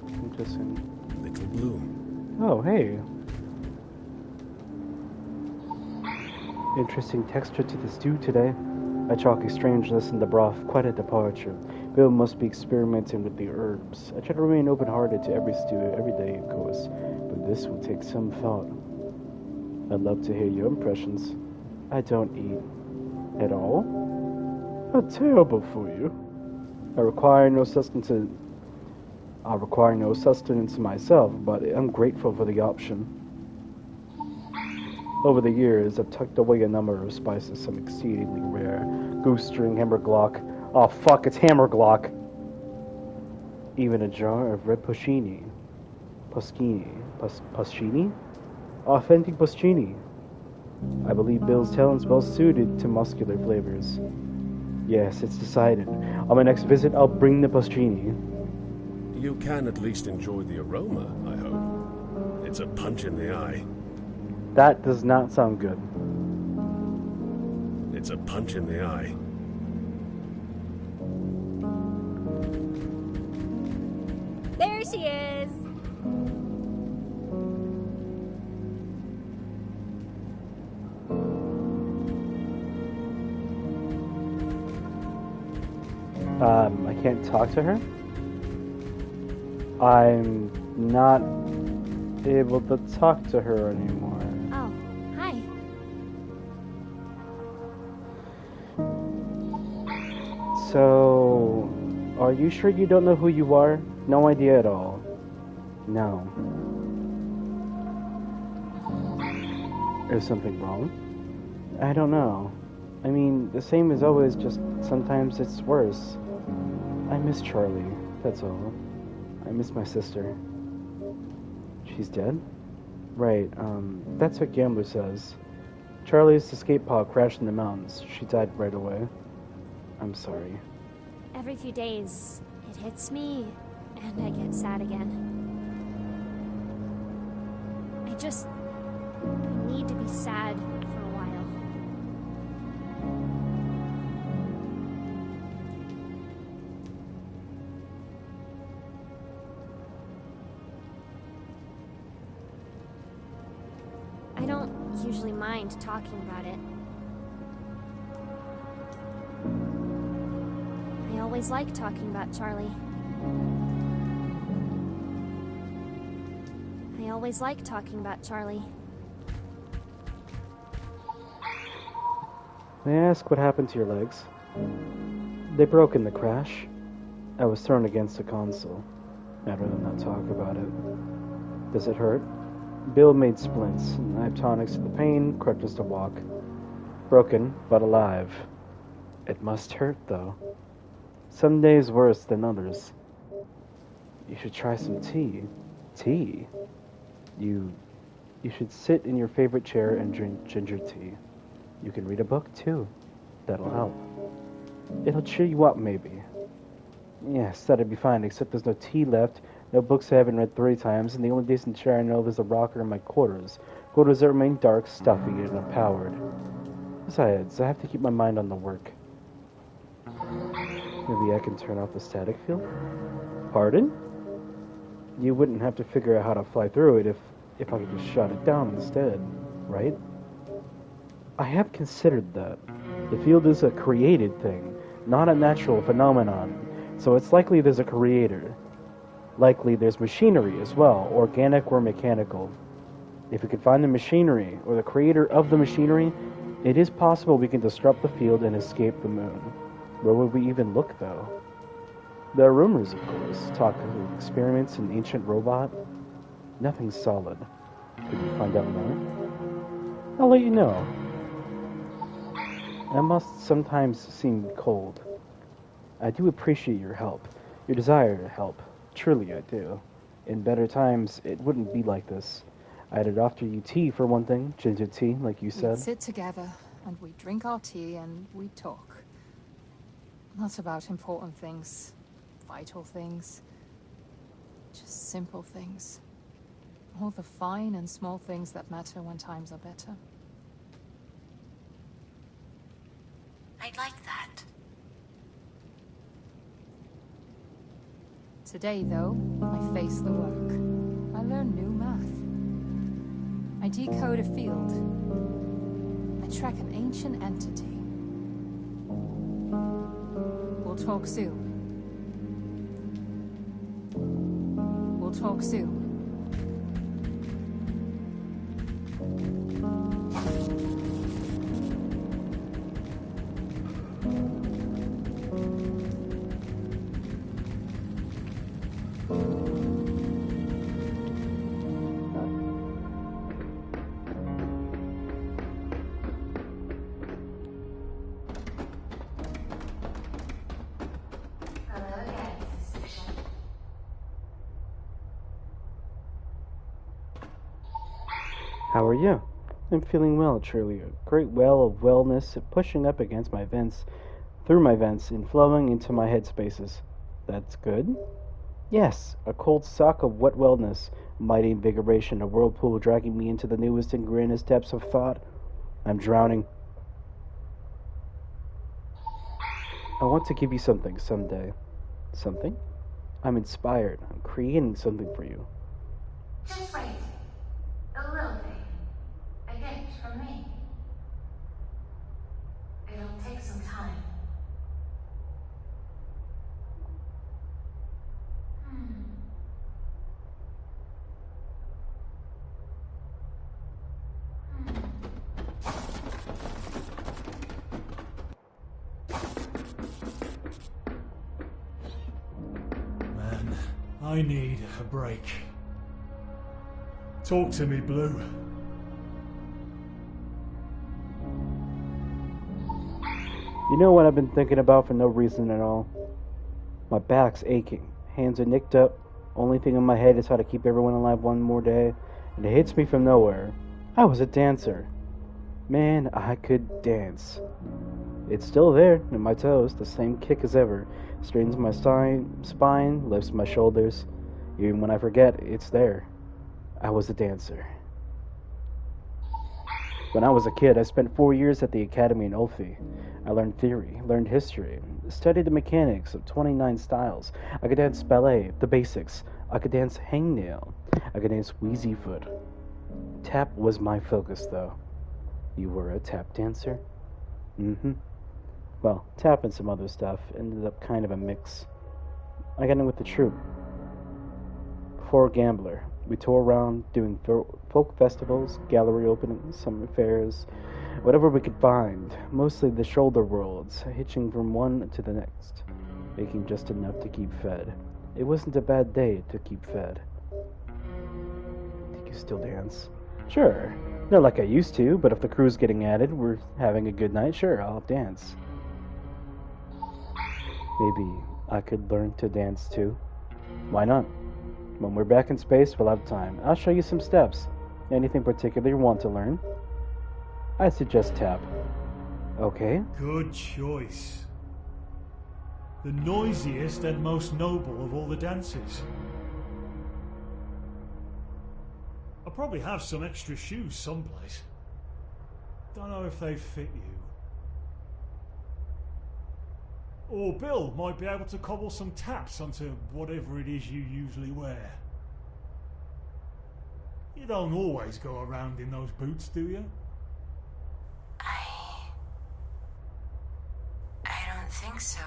Interesting. Little Blue. Oh, hey. Interesting texture to the stew today. A chalky strangeness in the broth, quite a departure. Bill must be experimenting with the herbs. I try to remain open-hearted to every stew, every day, of course, but this will take some thought. I'd love to hear your impressions. I don't eat at all. How terrible for you. I require no sustenance myself, but I'm grateful for the option. Over the years, I've tucked away a number of spices, some exceedingly rare. Goose string, hammerglock. Oh fuck, it's hammerglock. Even a jar of red Puccini. Puccini? Authentic Puccini. I believe Bill's talent's well suited to muscular flavors. Yes, it's decided. On my next visit, I'll bring the Puccini. You can at least enjoy the aroma, I hope. It's a punch in the eye. That does not sound good. It's a punch in the eye. There she is! I can't talk to her. I'm not able to talk to her anymore. Oh, hi. So, are you sure you don't know who you are? No idea at all. No. Is something wrong? I don't know. I mean, the same as always, just sometimes it's worse. I miss Charlie, that's all. I miss my sister. She's dead? Right, that's what Gambler says. Charlie's escape pod crashed in the mountains. She died right away. I'm sorry. Every few days, it hits me, and I get sad again. I need to be sad for a while. usually mind talking about it. I always like talking about Charlie. I always like talking about Charlie. May I ask what happened to your legs? They broke in the crash. I was thrown against the console. I'd rather not talk about it. Does it hurt? Bill made splints. I have tonics to the pain, crutches to walk. Broken, but alive. It must hurt, though. Some days worse than others. You should try some tea. Tea? You should sit in your favorite chair and drink ginger tea. You can read a book, too. That'll help. It'll cheer you up, maybe. Yes, that'd be fine, except there's no tea left, no books I haven't read 3 times, and the only decent chair I know of is a rocker in my quarters. Quarters that remain dark, stuffy, and unpowered. Besides, I have to keep my mind on the work. Maybe I can turn off the static field? Pardon? You wouldn't have to figure out how to fly through it if I could just shut it down instead, right? I have considered that. The field is a created thing, not a natural phenomenon, so it's likely there's a creator. Likely there's machinery as well, organic or mechanical. If we could find the machinery, or the creator of the machinery, it is possible we can disrupt the field and escape the moon. Where would we even look, though? There are rumors, of course, talk of experiments in ancient robot. Nothing solid. Could you find out more? I'll let you know. I must sometimes seem cold. I do appreciate your help, your desire to help. Truly I do. In better times, it wouldn't be like this. I'd offer you tea for one thing, ginger tea, like you said. We'd sit together, and we'd drink our tea, and we'd talk. Not about important things, vital things. Just simple things. All the fine and small things that matter when times are better. I'd like that. Today, though, I face the work. I learn new math. I decode a field. I track an ancient entity. We'll talk soon. We'll talk soon. Hello again, suspicion. How are you? I'm feeling well, truly. A great well of wellness pushing up against my vents, through my vents, and flowing into my head spaces. That's good? Yes, a cold sock of wet wellness, mighty invigoration, a whirlpool dragging me into the newest and grandest depths of thought. I'm drowning. I want to give you something someday. Something? I'm inspired. I'm creating something for you. Just wait. A little thing. A gift from me. It'll take some time. Man, I need a break. Talk to me, Blue. You know what I've been thinking about for no reason at all? My back's aching. Hands are nicked up. Only thing in my head is how to keep everyone alive one more day. And it hits me from nowhere. I was a dancer. Man, I could dance. It's still there, in my toes, the same kick as ever. Straightens my spine, lifts my shoulders. Even when I forget, it's there. I was a dancer. When I was a kid, I spent 4 years at the academy in Ulfi. I learned theory, learned history, studied the mechanics of 29 styles. I could dance ballet, the basics. I could dance hangnail. I could dance Wheezy Foot. Tap was my focus, though. You were a tap dancer? Mm-hmm. Well, tap and some other stuff. Ended up kind of a mix. I got in with the troupe. Before Gambler, we toured around doing folk festivals, gallery openings, summer fairs, whatever we could find. Mostly the shoulder worlds, hitching from one to the next, making just enough to keep fed. It wasn't a bad day to keep fed. Think you still dance? Sure. Not like I used to, but if the crew's getting added, we're having a good night, sure, I'll dance. Maybe I could learn to dance too. Why not? When we're back in space, we'll have time. I'll show you some steps. Anything particular you want to learn? I suggest tap. Okay. Good choice. The noisiest and most noble of all the dances. I'll probably have some extra shoes someplace. Don't know if they fit you. Or Bill might be able to cobble some taps onto whatever it is you usually wear. You don't always go around in those boots, do you? I don't think so.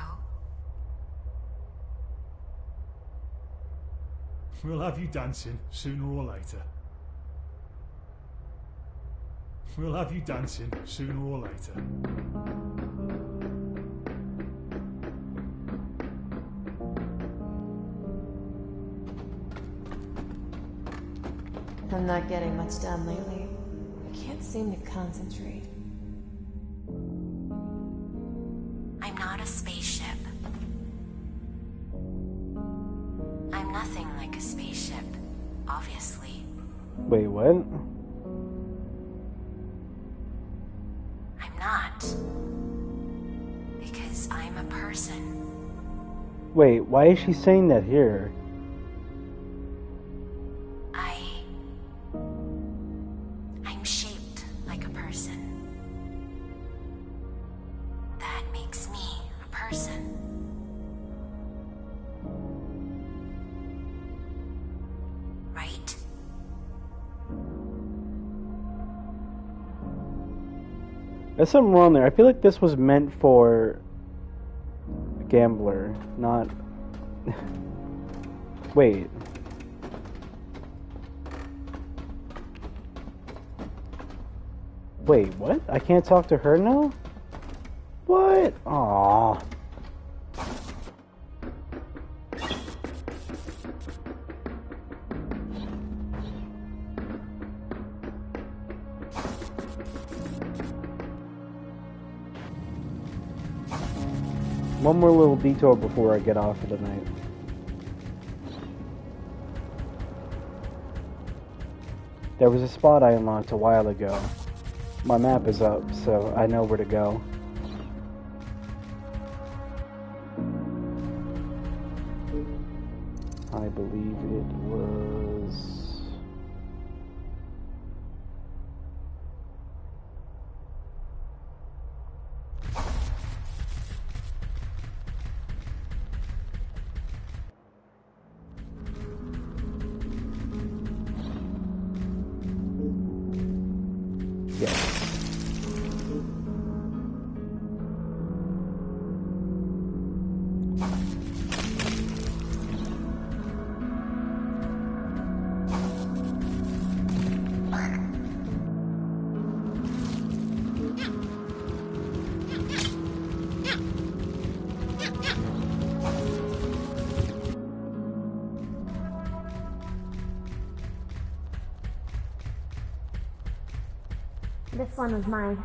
We'll have you dancing sooner or later. We'll have you dancing sooner or later. I'm not getting much done lately. I can't seem to concentrate. I'm not a spaceship. I'm nothing like a spaceship, obviously. Wait, what? I'm not. Because I'm a person. Wait, why is she saying that here? I'm shaped like a person. That makes me a person. Right? There's something wrong there. I feel like this was meant for a Gambler, not... Wait. Wait, what? I can't talk to her now? What? Aww. One more little detour before I get off for the night. There was a spot I unlocked a while ago. My map is up, so I know where to go. I believe it was... Yes. This one was mine.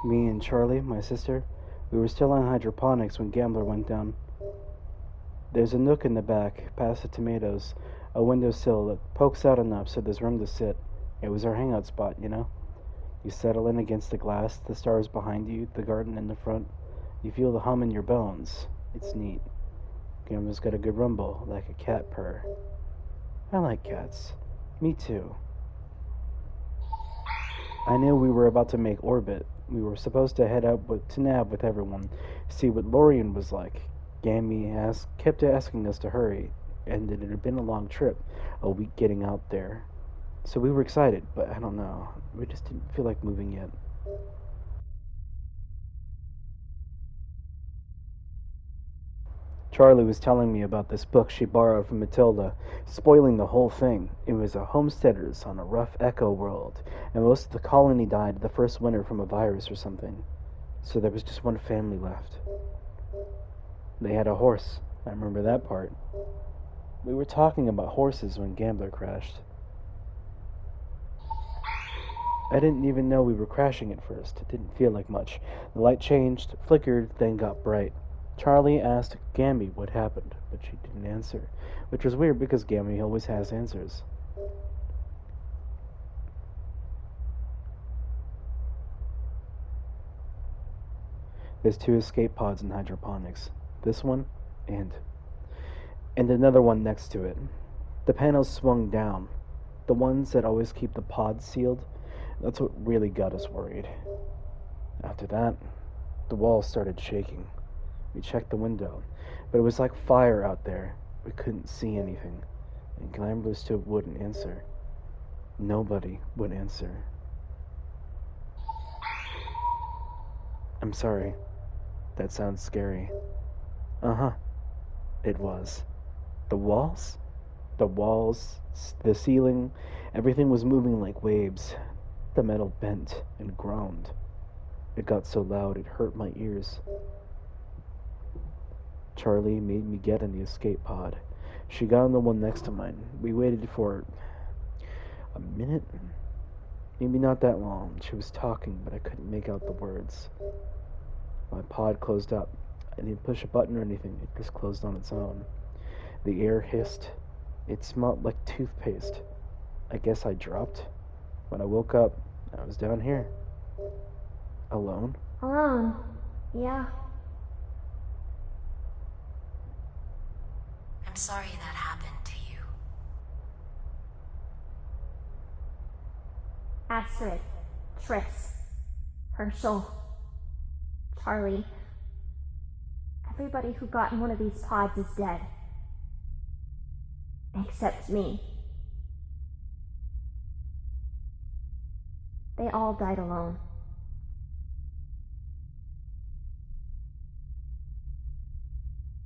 Me and Charlie, my sister, we were still on hydroponics when Gambler went down. There's a nook in the back, past the tomatoes, a windowsill that pokes out enough so there's room to sit. It was our hangout spot, you know? You settle in against the glass, the stars behind you, the garden in the front. You feel the hum in your bones. It's neat. Gambler's got a good rumble, like a cat purr. I like cats. Me too. I knew we were about to make orbit. We were supposed to head up to Nav with everyone, see what Lorien was like. Gammy kept asking us to hurry. and it had been a long trip, a week getting out there. So we were excited, but I don't know. We just didn't feel like moving yet. Charlie was telling me about this book she borrowed from Matilda, spoiling the whole thing. It was a homesteaders on a rough echo world, and most of the colony died the first winter from a virus or something. So there was just one family left. They had a horse. I remember that part. We were talking about horses when Gambler crashed. I didn't even know we were crashing at first. It didn't feel like much. The light changed, flickered, then got bright. Charlie asked Gamby what happened, but she didn't answer, which was weird because Gamby always has answers. There's 2 escape pods in hydroponics. This one and another one next to it. The panels swung down. The ones that always keep the pods sealed. That's what really got us worried. After that, the walls started shaking. We checked the window, but it was like fire out there. We couldn't see anything, and Gambler still wouldn't answer. Nobody would answer. I'm sorry. That sounds scary. Uh-huh. It was. The walls, the ceiling, everything was moving like waves. The metal bent and groaned. It got so loud it hurt my ears. Charlie made me get in the escape pod. She got on the one next to mine. We waited for a minute, maybe not that long. She was talking, but I couldn't make out the words. My pod closed up. I didn't push a button or anything. It just closed on its own. The air hissed. It smelled like toothpaste. I guess I dropped. When I woke up, I was down here. Alone? Alone. Yeah. I'm sorry that happened to you. Astrid, Triss, Herschel, Charlie. Everybody who got in one of these pods is dead. Except me. They all died alone.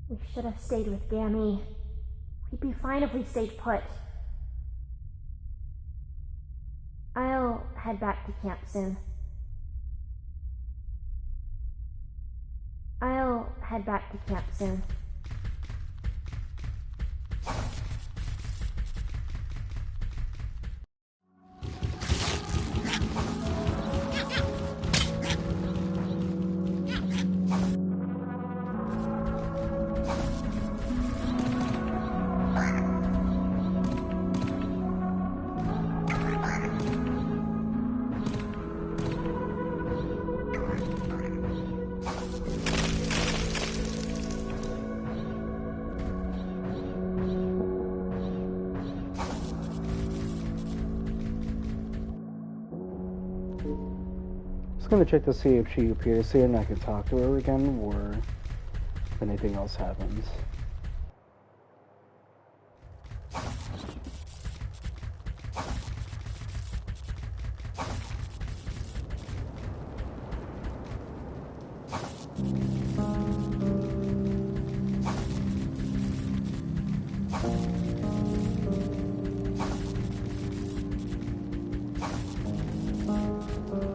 We should have stayed with Gammy. We'd be fine if we stayed put. I'll head back to camp soon. Just gonna check to see if she appears here and I can talk to her again, or if anything else happens.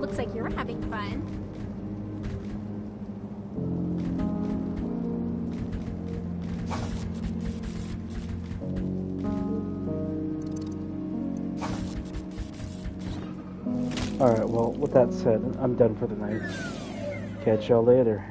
Looks like you're having fun. Alright, well, with that said, I'm done for the night. Catch y'all later.